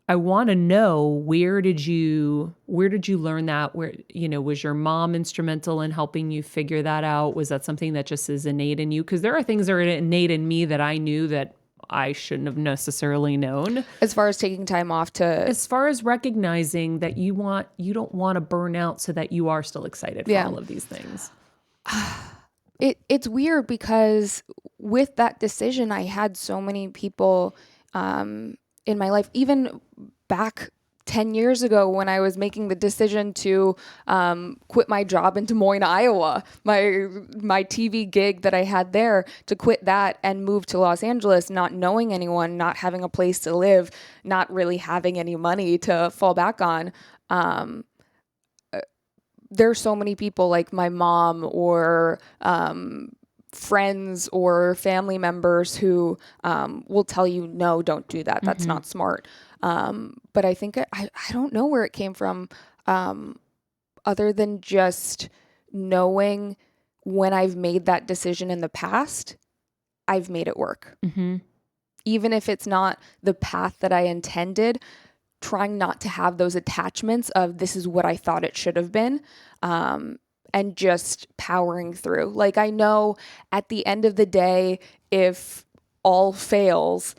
I want to know, where did you learn that? Where, was your mom instrumental in helping you figure that out? Was that something that just is innate in you? Because there are things that are innate in me that I knew that I shouldn't have necessarily known. As far as taking time off as far as recognizing that you don't want to burn out so that you are still excited for all of these things. It's weird because with that decision, I had so many people in my life, even back 10 years ago when I was making the decision to quit my job in Des Moines, Iowa, my TV gig that I had there, to quit that and move to Los Angeles, not knowing anyone, not having a place to live, not really having any money to fall back on. There's so many people like my mom or friends or family members who will tell you, no, don't do that. That's not smart. But I think I don't know where it came from, other than just knowing when I've made that decision in the past, I've made it work. Even if it's not the path that I intended, trying not to have those attachments of this is what I thought it should have been, and just powering through. Like, I know at the end of the day, if all fails,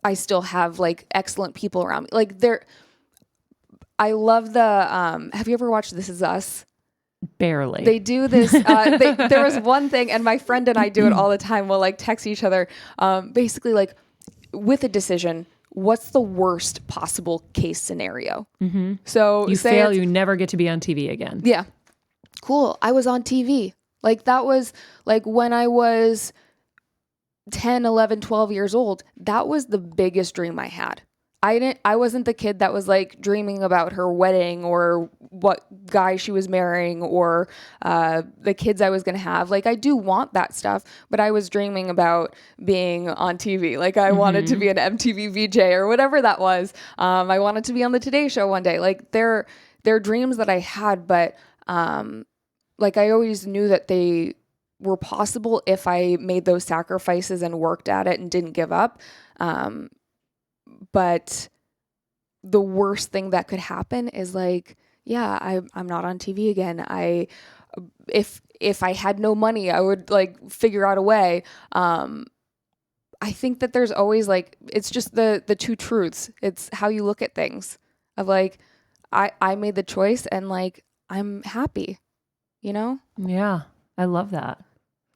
I still have like excellent people around me. Like I love the, have you ever watched This Is Us? Barely. They do this, there was one thing, and my friend and I do it all the time. We'll like text each other, basically like, with a decision, what's the worst possible case scenario? Mm-hmm. So you say fail, it's- you never get to be on TV again. Yeah. Cool. I was on TV. Like that was like when I was 10, 11, 12 years old, that was the biggest dream I had. I wasn't the kid that was like dreaming about her wedding or what guy she was marrying or the kids I was going to have. Like I do want that stuff, but I was dreaming about being on TV. Like I wanted to be an MTV VJ or whatever that was. I wanted to be on the Today Show one day. Like they're dreams that I had, but like I always knew that they were possible if I made those sacrifices and worked at it and didn't give up. But the worst thing that could happen is like, yeah, I'm not on TV again. If I had no money, I would like figure out a way. I think that there's always like, it's just the two truths. It's how you look at things of like, I made the choice and like, I'm happy, you know? Yeah, I love that.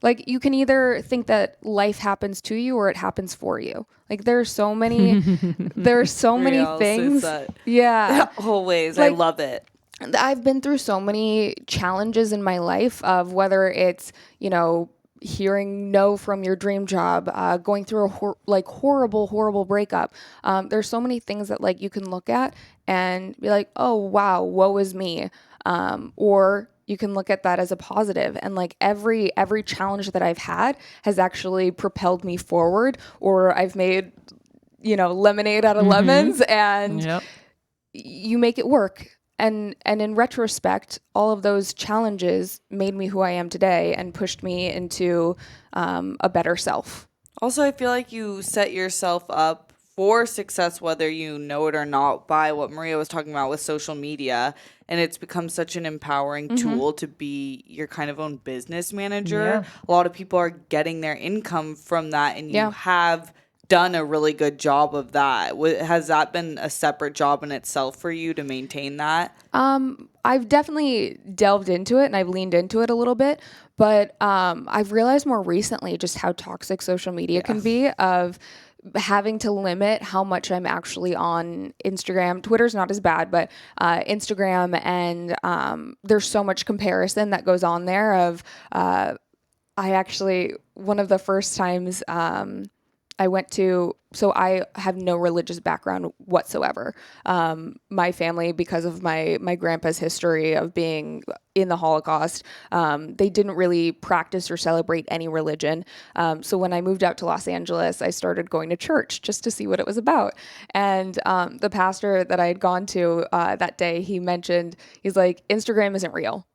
Like you can either think that life happens to you or it happens for you. Like there's so many things. Yeah. Always. Like, I love it. I've been through so many challenges in my life of whether it's, you know, hearing no from your dream job, going through a horrible breakup. There's so many things that like you can look at and be like, oh wow, woe is me. Or you can look at that as a positive, and like every challenge that I've had has actually propelled me forward, or I've made, you know, lemonade out of lemons, and you make it work. And in retrospect, all of those challenges made me who I am today and pushed me into a better self. Also, I feel like you set yourself up for success, whether you know it or not, by what Maria was talking about with social media. And it's become such an empowering tool to be your kind of own business manager. Yeah. A lot of people are getting their income from that, and you have done a really good job of that. Has that been a separate job in itself for you to maintain that? I've definitely delved into it and I've leaned into it a little bit, but I've realized more recently just how toxic social media can be, of having to limit how much I'm actually on Instagram. Twitter's not as bad, but Instagram, and there's so much comparison that goes on there of one of the first times I went to, so I have no religious background whatsoever. My family, because of my grandpa's history of being in the Holocaust, they didn't really practice or celebrate any religion. So when I moved out to Los Angeles, I started going to church just to see what it was about. And the pastor that I had gone to that day, he mentioned, he's like, Instagram isn't real.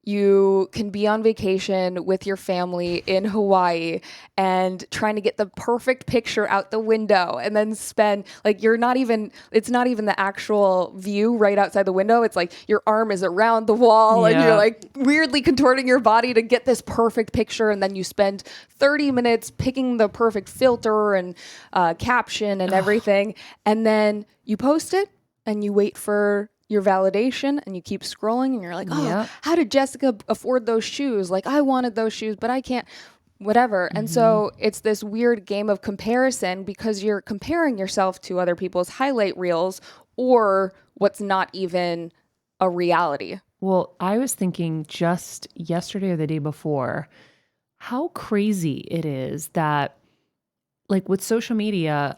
You can be on vacation with your family in Hawaii and trying to get the perfect picture out the window, and then spend like it's not even the actual view right outside the window. It's like your arm is around the wall and you're like weirdly contorting your body to get this perfect picture. And then you spend 30 minutes picking the perfect filter and caption and everything. And then you post it and you wait for your validation, and you keep scrolling and you're like, oh, how did Jessica afford those shoes? Like I wanted those shoes, but I can't, whatever. And so it's this weird game of comparison, because you're comparing yourself to other people's highlight reels or what's not even a reality. Well, I was thinking just yesterday or the day before, how crazy it is that like with social media,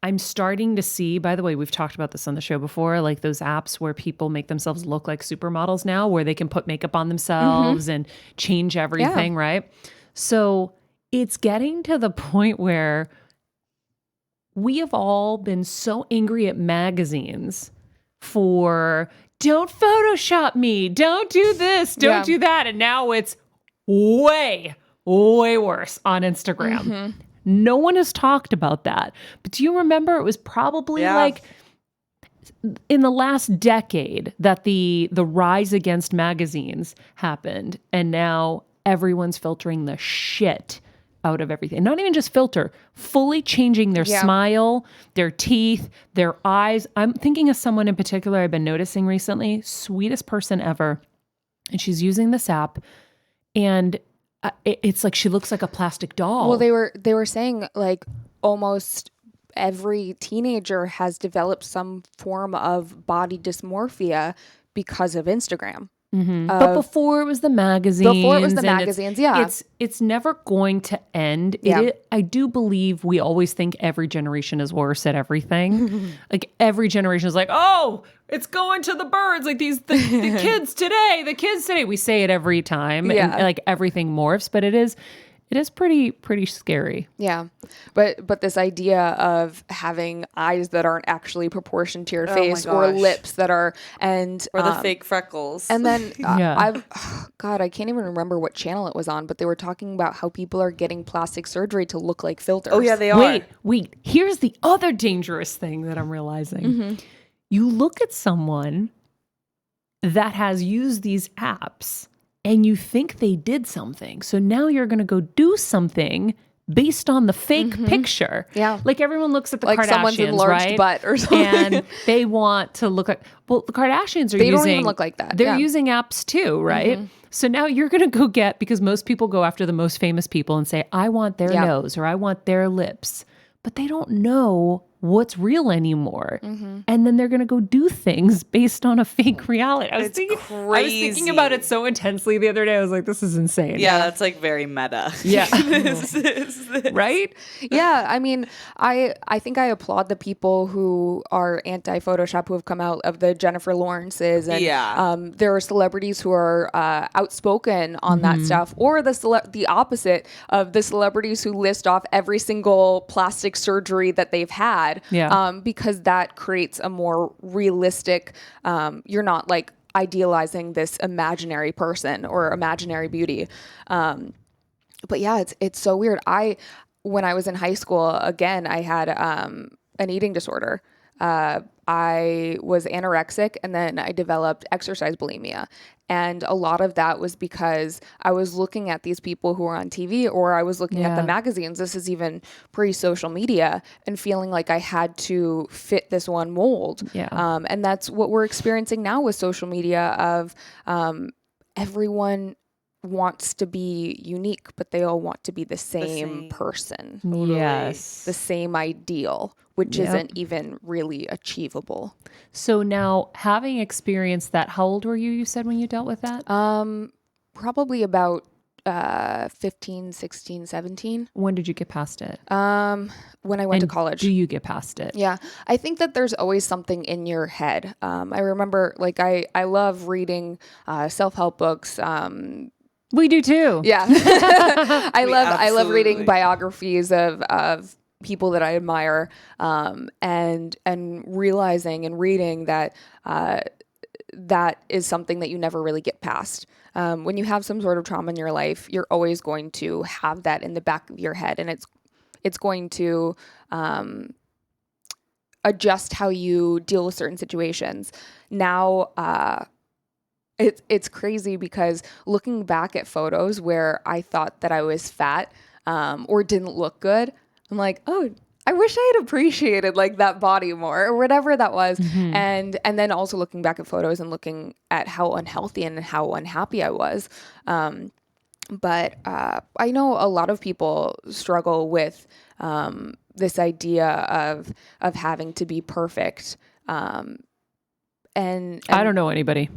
I'm starting to see, by the way, we've talked about this on the show before, like those apps where people make themselves look like supermodels now, where they can put makeup on themselves and change everything, right? So it's getting to the point where we have all been so angry at magazines for don't Photoshop me, don't do this, don't do that. And now it's way worse on Instagram. No one has talked about that. But do you remember it was probably like in the last decade that the rise against magazines happened, and now everyone's filtering the shit out of everything. Not even just filter, fully changing their smile, their teeth, their eyes. I'm thinking of someone in particular I've been noticing recently, sweetest person ever. And she's using this app, and it's like she looks like a plastic doll. Well, they were saying like almost every teenager has developed some form of body dysmorphia because of Instagram. But before it was the magazines. It's never going to end. I do believe we always think every generation is worse at everything. Like every generation is like, oh, it's going to the birds. Like the kids today. We say it every time. And like everything morphs, but it is pretty scary. Yeah. But this idea of having eyes that aren't actually proportioned to your face, or lips that are, or the fake freckles. And then I can't even remember what channel it was on, but they were talking about how people are getting plastic surgery to look like filters. Oh yeah, they are. Wait. Here's the other dangerous thing that I'm realizing. You look at someone that has used these apps and you think they did something. So now you're going to go do something based on the fake picture. Yeah. Like everyone looks at the like Kardashians, someone's enlarged right? butt or something. And they want to look like, well, the Kardashians are they don't even look like that. They're using apps too, right? So now you're going to go get, because most people go after the most famous people and say, I want their nose or I want their lips. But they don't know what's real anymore. And then they're going to go do things based on a fake reality. I was thinking about it so intensely the other day. I was like, this is insane. Yeah, that's like very meta. Yeah. This. Right? Yeah. I mean, I think I applaud the people who are anti-Photoshop, who have come out, of the Jennifer Lawrences. And there are celebrities who are outspoken on that stuff, or the opposite of the celebrities who list off every single plastic surgery that they've had. Because that creates a more realistic, you're not like idealizing this imaginary person or imaginary beauty. But yeah, it's so weird. When I was in high school, again, I had an eating disorder. I was anorexic, and then I developed exercise bulimia. And a lot of that was because I was looking at these people who were on TV, or I was looking at the magazines. This is even pre-social media, and feeling like I had to fit this one mold. And that's what we're experiencing now with social media of everyone wants to be unique, but they all want to be the same person. Yes. The same ideal, which isn't even really achievable. So now, having experienced that, how old were you said, when you dealt with that? Probably about 15, 16, 17. When did you get past it? When I went to college. Do you get past it? Yeah. I think that there's always something in your head. I remember, like, I love reading self-help books. We do too. Yeah. I love reading biographies of people that I admire, and realizing and reading that that is something that you never really get past. When you have some sort of trauma in your life, you're always going to have that in the back of your head, and it's going to adjust how you deal with certain situations. Now, it's crazy, because looking back at photos where I thought that I was fat or didn't look good, I'm like, oh, I wish I had appreciated like that body more, or whatever that was. And then also looking back at photos and looking at how unhealthy and how unhappy I was. But I know a lot of people struggle with this idea of having to be perfect. And I don't know anybody.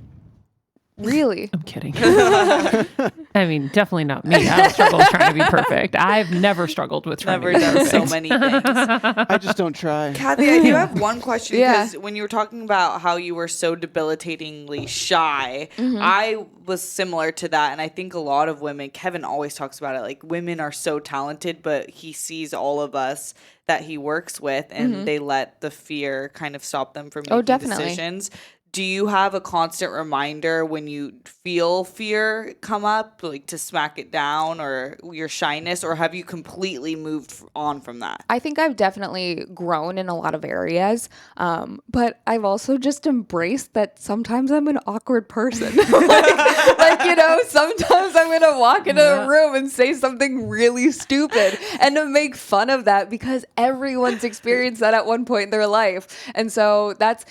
Really? I'm kidding. I mean, definitely not me. I don't struggle trying to be perfect. I've never struggled with trying to be perfect. Never done so many things. I just don't try. Cathy, I do have one question, because when you were talking about how you were so debilitatingly shy, I was similar to that. And I think a lot of women, Kevin always talks about it, like women are so talented, but he sees all of us that he works with, and they let the fear kind of stop them from making decisions. Do you have a constant reminder when you feel fear come up, like to smack it down, or your shyness, or have you completely moved on from that? I think I've definitely grown in a lot of areas, but I've also just embraced that sometimes I'm an awkward person. like, you know, sometimes I'm going to walk into a room and say something really stupid, and to make fun of that, because everyone's experienced that at one point in their life. And so that's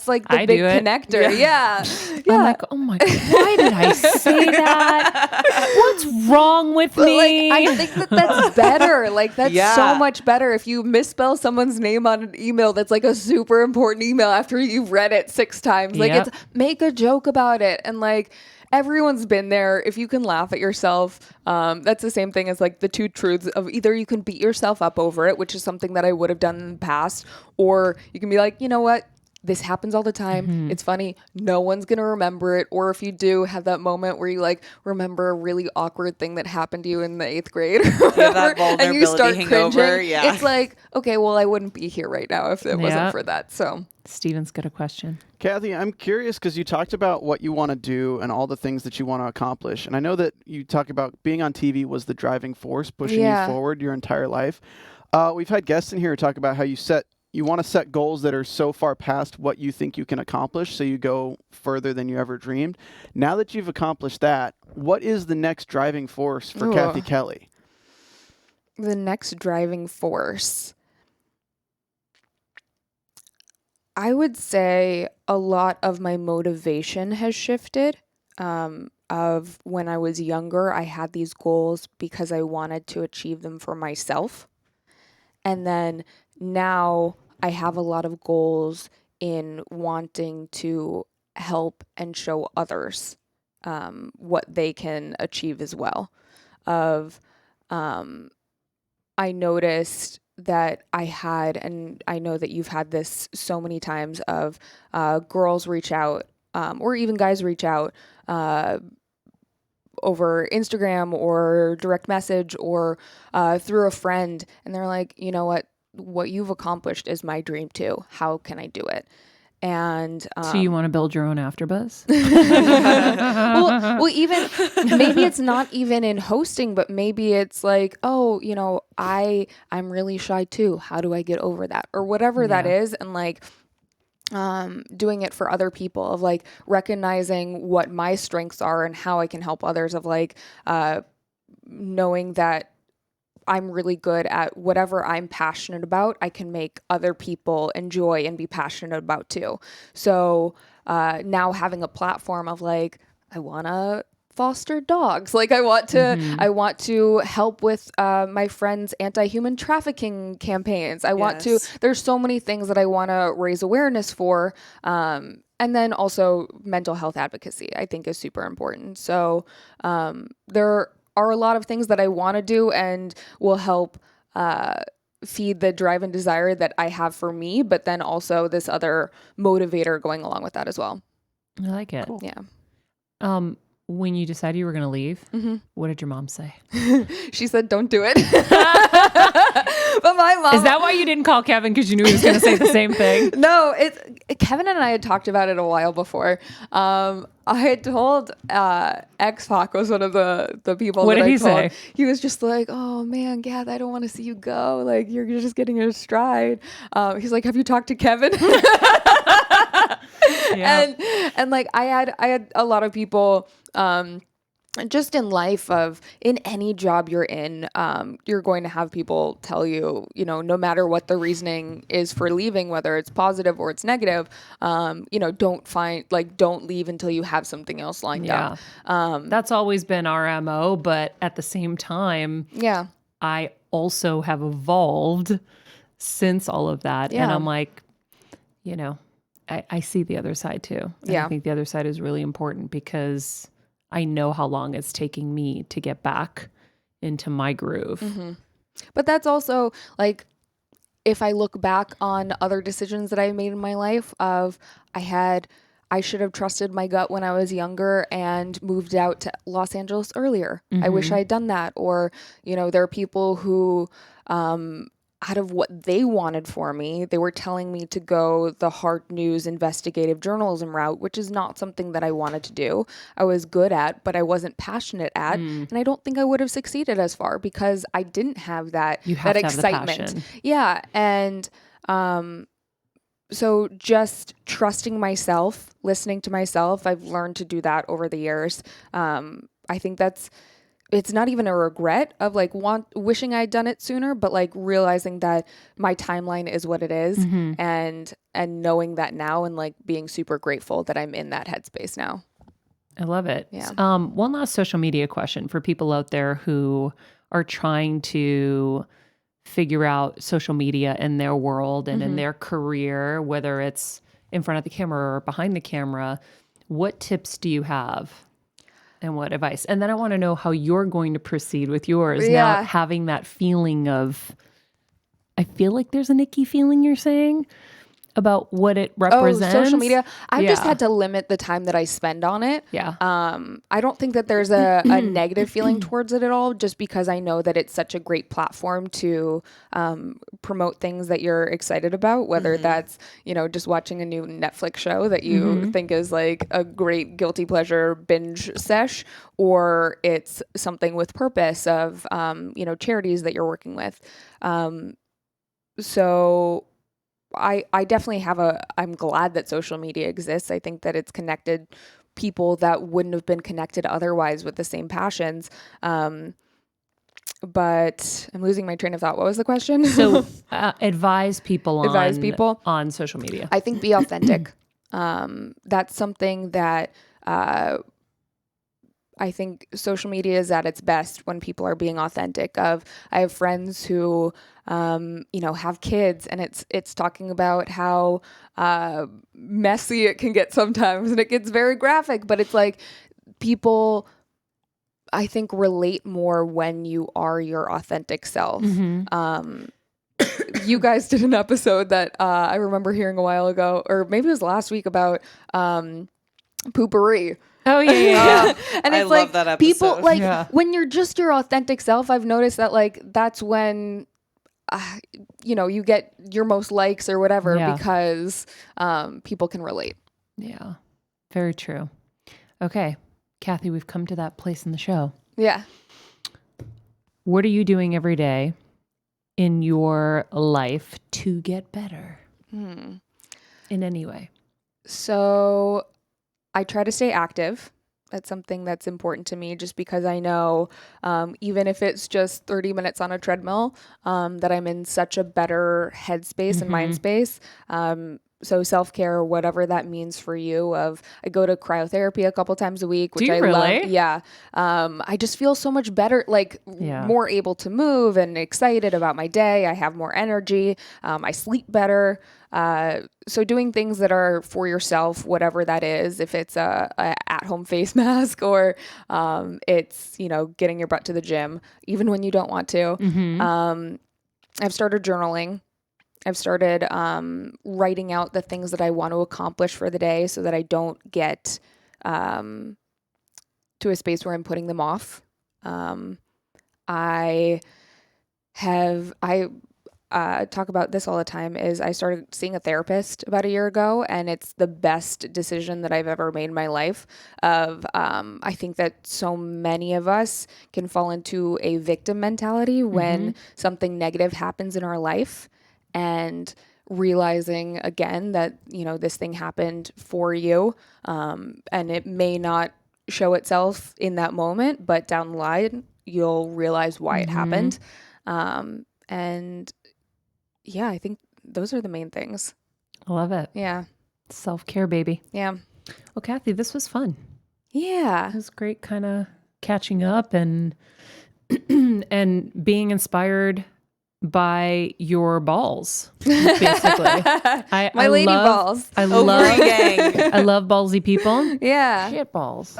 like the big connection connector. Yeah. I'm like, oh my God, why did I say that? What's wrong with me? Like, I think that's better. Like, that's Yeah. so much better if you misspell someone's name on an email that's like a super important email after you've read it 6 times. Like, Yep. it's make a joke about it. And like, everyone's been there. If you can laugh at yourself, that's the same thing as like the 2 truths of either you can beat yourself up over it, which is something that I would have done in the past, or you can be like, you know what? This happens all the time. It's funny. No one's going to remember it. Or if you do have that moment where you like remember a really awkward thing that happened to you in the 8th grade or whatever, that and you start hangover, cringing, yeah. it's like, okay, well, I wouldn't be here right now if it wasn't for that. So Steven's got a question. Kathy, I'm curious because you talked about what you want to do and all the things that you want to accomplish. And I know that you talk about being on TV was the driving force pushing you forward your entire life. We've had guests in here talk about how you want to set goals that are so far past what you think you can accomplish, so you go further than you ever dreamed. Now that you've accomplished that, what is the next driving force for Cathy Kelly? the next driving force, I would say a lot of my motivation has shifted. Of when I was younger, I had these goals because I wanted to achieve them for myself. And then now I have a lot of goals in wanting to help and show others what they can achieve as well. I noticed that I had, and I know that you've had this so many times, of girls reach out or even guys reach out over Instagram or direct message or through a friend, and they're like, you know what you've accomplished is my dream too. How can I do it? And so you want to build your own AfterBuzz? well, even maybe it's not even in hosting, but maybe it's like, oh, I'm really shy too. How do I get over that? Or whatever that is, and like doing it for other people, of like recognizing what my strengths are and how I can help others, of like knowing that I'm really good at whatever I'm passionate about, I can make other people enjoy and be passionate about too. So now having a platform of like, I want to foster dogs. Like I want to help with my friends' anti-human trafficking campaigns. There's so many things that I want to raise awareness for. And then also mental health advocacy, I think, is super important. So there are a lot of things that I want to do and will help feed the drive and desire that I have for me, but then also this other motivator going along with that as well. I like it. Cool. Yeah. When you decided you were going to leave, what did your mom say? She said, don't do it. But my mom... Is that why you didn't call Kevin? Because you knew he was going to say the same thing? No, Kevin and I had talked about it a while before. I had told X-Pac was one of the people what that did I he told. say? He was just like, oh man, Gath, I don't want to see you go. Like, you're just getting your stride. He's like, have you talked to Kevin? Yeah. And like I had a lot of people just in life, in any job you're in, you're going to have people tell you, no matter what the reasoning is for leaving, whether it's positive or it's negative, don't leave until you have something else lined up. That's always been our MO, but at the same time, I also have evolved since all of that. And I'm like, I see the other side too. And I think the other side is really important because I know how long it's taking me to get back into my groove. Mm-hmm. But that's also like, if I look back on other decisions that I made in my life, I should have trusted my gut when I was younger and moved out to Los Angeles earlier. I wish I had done that. Or, there are people who, out of what they wanted for me, they were telling me to go the hard news investigative journalism route, which is not something that I wanted to do. I was good at, but I wasn't passionate at. And I don't think I would have succeeded as far because I didn't have that excitement. Yeah. And so just trusting myself, listening to myself, I've learned to do that over the years. I think that's it's not even a regret of like wishing I'd done it sooner, but like realizing that my timeline is what it is, and knowing that now, and like being super grateful that I'm in that headspace now. I love it. Yeah. One last social media question for people out there who are trying to figure out social media in their world and in their career, whether it's in front of the camera or behind the camera. What tips do you have? And what advice? And then I want to know how you're going to proceed with yours. Now, having that feeling of, I feel like there's an icky feeling you're saying about what it represents. Oh, social media. I've just had to limit the time that I spend on it. Yeah. I don't think that there's a negative feeling towards it at all, just because I know that it's such a great platform to promote things that you're excited about, whether that's, just watching a new Netflix show that you think is like a great guilty pleasure binge sesh, or it's something with purpose of, charities that you're working with. So I definitely I'm glad that social media exists. I think that it's connected people that wouldn't have been connected otherwise with the same passions. But I'm losing my train of thought. What was the question? So advise people on social media. I think be authentic. That's something that I think social media is at its best when people are being authentic. I have friends who, have kids, and it's talking about how messy it can get sometimes, and it gets very graphic. But it's like people, I think, relate more when you are your authentic self. You guys did an episode that I remember hearing a while ago, or maybe it was last week, about poopery. Oh yeah. And it's I love that episode. People when you're just your authentic self, I've noticed that like that's when you get your most likes or whatever, because people can relate. Yeah. Very true. Okay. Cathy, we've come to that place in the show. Yeah. What are you doing every day in your life to get better? In any way? So I try to stay active. That's something that's important to me, just because I know even if it's just 30 minutes on a treadmill, that I'm in such a better headspace and mind space. So self-care, whatever that means for you. I go to cryotherapy a couple times a week, which I love. Yeah. I just feel so much better, more able to move and excited about my day. I have more energy. I sleep better. So doing things that are for yourself, whatever that is, if it's a at-home face mask, or it's, getting your butt to the gym, even when you don't want to. I've started journaling. I've started writing out the things that I want to accomplish for the day, so that I don't get to a space where I'm putting them off. I talk about this all the time, is I started seeing a therapist about a year ago, and it's the best decision that I've ever made in my life. I think that so many of us can fall into a victim mentality when something negative happens in our life, and realizing again that, this thing happened for you, and it may not show itself in that moment, but down the line, you'll realize why it happened. And yeah, I think those are the main things. I love it. Yeah. Self-care, baby. Yeah. Well, Cathy, this was fun. Yeah. It was great kind of catching up and and being inspired by your balls, basically. My lady balls. I Over love gang. I love ballsy people. Yeah. Shit balls.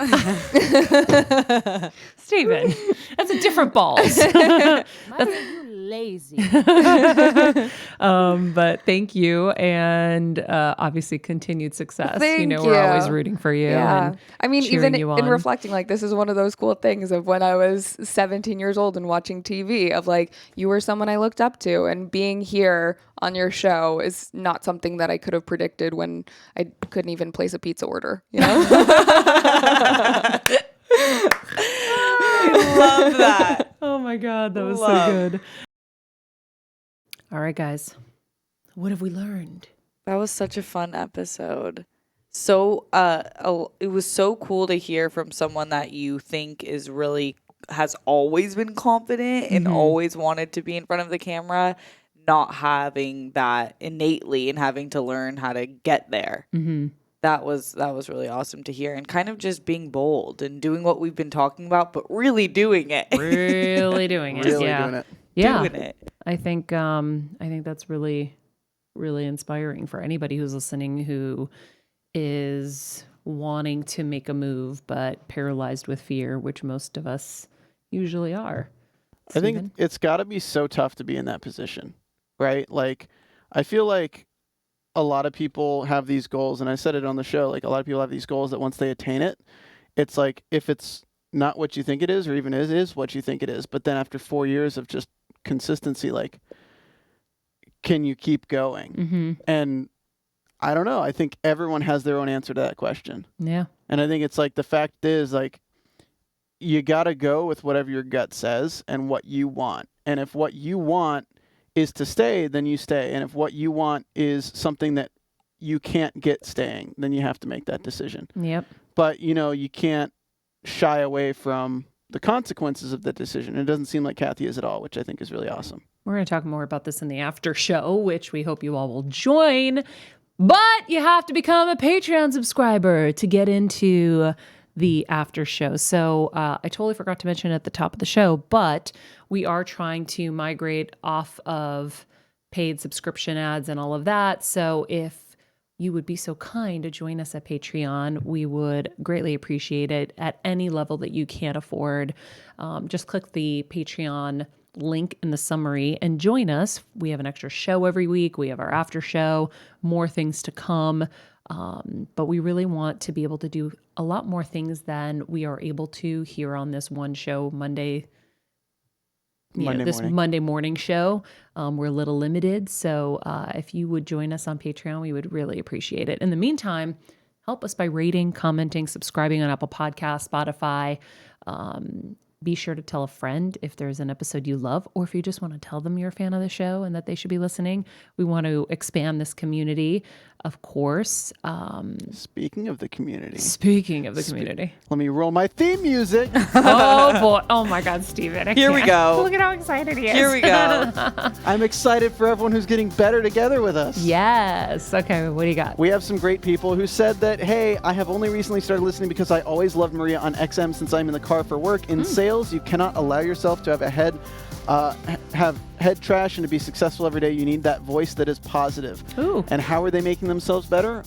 Steven, that's a different balls. You lazy. But thank you, and obviously continued success. Thank you. We're always rooting for you. Yeah. And I mean, cheering even you in on. reflecting, like, this is one of those cool things of when I was 17 years old and watching TV, of like, you were someone I looked up to, and being here on your show is not something that I could have predicted when I couldn't even place a pizza order, I love that. Oh my God, that was so good. All right, guys. What have we learned? That was such a fun episode. So it was so cool to hear from someone that you think is really has always been confident and always wanted to be in front of the camera, not having that innately and having to learn how to get there. That was really awesome to hear, and kind of just being bold and doing what we've been talking about, but really doing it. Really doing it. Really yeah. doing it. Yeah. Doing it. I think that's really, really inspiring for anybody who's listening who is wanting to make a move but paralyzed with fear, which most of us usually are. I think it's got to be so tough to be in that position, right? Like, I feel like a lot of people have these goals, and I said it on the show, like a lot of people have these goals that once they attain it, it's like if it's not what you think it is, or even is what you think it is, but then after 4 years of just consistency, like, can you keep going? And I don't know. I think everyone has their own answer to that question. Yeah. And I think it's like the fact is, like, you got to go with whatever your gut says and what you want. And if what you want is to stay, then you stay. And if what you want is something that you can't get staying, then you have to make that decision. Yep. But, you know, you can't shy away from the consequences of that decision. And it doesn't seem like Cathy is at all, which I think is really awesome. We're going to talk more about this in the after show, which we hope you all will join. But you have to become a Patreon subscriber to get into the after show. So I totally forgot to mention at the top of the show, but we are trying to migrate off of paid subscription ads and all of that. So if you would be so kind to join us at Patreon, we would greatly appreciate it at any level that you can't afford. Just click the Patreon link in the summary and join us. We have an extra show every week. We have our after show, more things to come. But we really want to be able to do a lot more things than we are able to here on this one show, Monday morning show. We're a little limited. So if you would join us on Patreon, we would really appreciate it. In the meantime, help us by rating, commenting, subscribing on Apple Podcasts, Spotify. Be sure to tell a friend if there's an episode you love, or if you just want to tell them you're a fan of the show and that they should be listening. We want to expand this community, of course. Speaking of the community. Let me roll my theme music. Oh, boy. Oh, my God, Steven. Here we go. Look at how excited he is. Here we go. I'm excited for everyone who's getting better together with us. Yes. Okay, what do you got? We have some great people who said that, hey, I have only recently started listening because I always loved Maria on XM since I'm in the car for work. In sales, you cannot allow yourself to have head trash and to be successful every day. You need that voice that is positive. Ooh. And how are they making themselves better?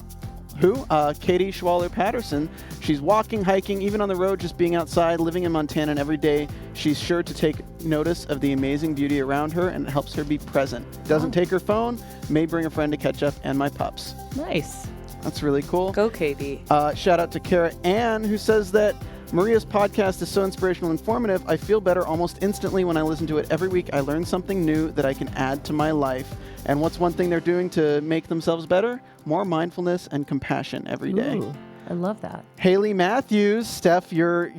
Who? Katie Schwaller-Patterson. She's walking, hiking, even on the road, just being outside, living in Montana, and every day she's sure to take notice of the amazing beauty around her, and it helps her be present. Doesn't take her phone, may bring a friend to catch up, and my pups. Nice. That's really cool. Go, Katie. Shout out to Kara Ann, who says that Maria's podcast is so inspirational and informative. I feel better almost instantly when I listen to it. Every week I learn something new that I can add to my life. And what's one thing they're doing to make themselves better? More mindfulness and compassion every day. Ooh, I love that. Haley Matthews, Steph, your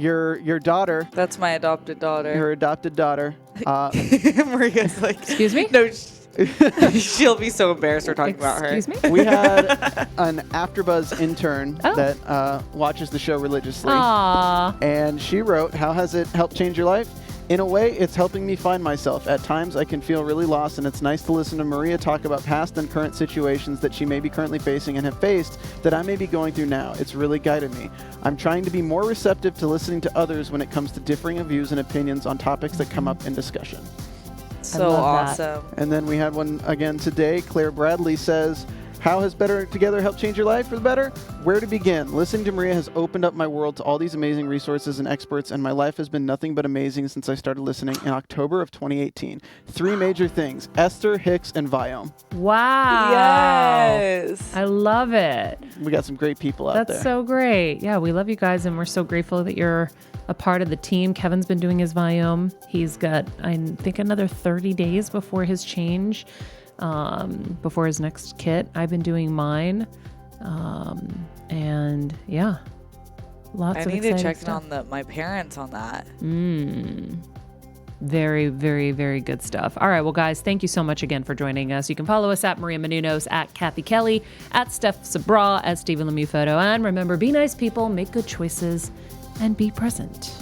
daughter. That's my adopted daughter. Your adopted daughter. Maria's like, excuse me? No, she'll be so embarrassed we're talking about her. Excuse me? We had an AfterBuzz intern that watches the show religiously. Aww. And she wrote, how has it helped change your life? In a way, it's helping me find myself. At times, I can feel really lost, and it's nice to listen to Maria talk about past and current situations that she may be currently facing and have faced that I may be going through now. It's really guided me. I'm trying to be more receptive to listening to others when it comes to differing views and opinions on topics that come up in discussion. So awesome. And then we had one again today. Claire Bradley says, how has Better Together helped change your life for the better? Where to begin? Listening to Maria has opened up my world to all these amazing resources and experts, and my life has been nothing but amazing since I started listening in October of 2018. 3 major things: Esther, Hicks, and Viome. Wow. Yes. I love it. We got some great people out there. That's so great. Yeah, we love you guys, and we're so grateful that you're a part of the team. Kevin's been doing his Viome. He's got, I think, another 30 days before his change. Before his next kit. I've been doing mine. And yeah, lots of I need to check in stuff. on my parents on that. Very, very, very good stuff. All right, well, guys, thank you so much again for joining us. You can follow us at Maria Menounos, at Cathy Kelly, at Steph Sabra, at Stephen Lemieux Photo. And remember, be nice people, make good choices, and be present.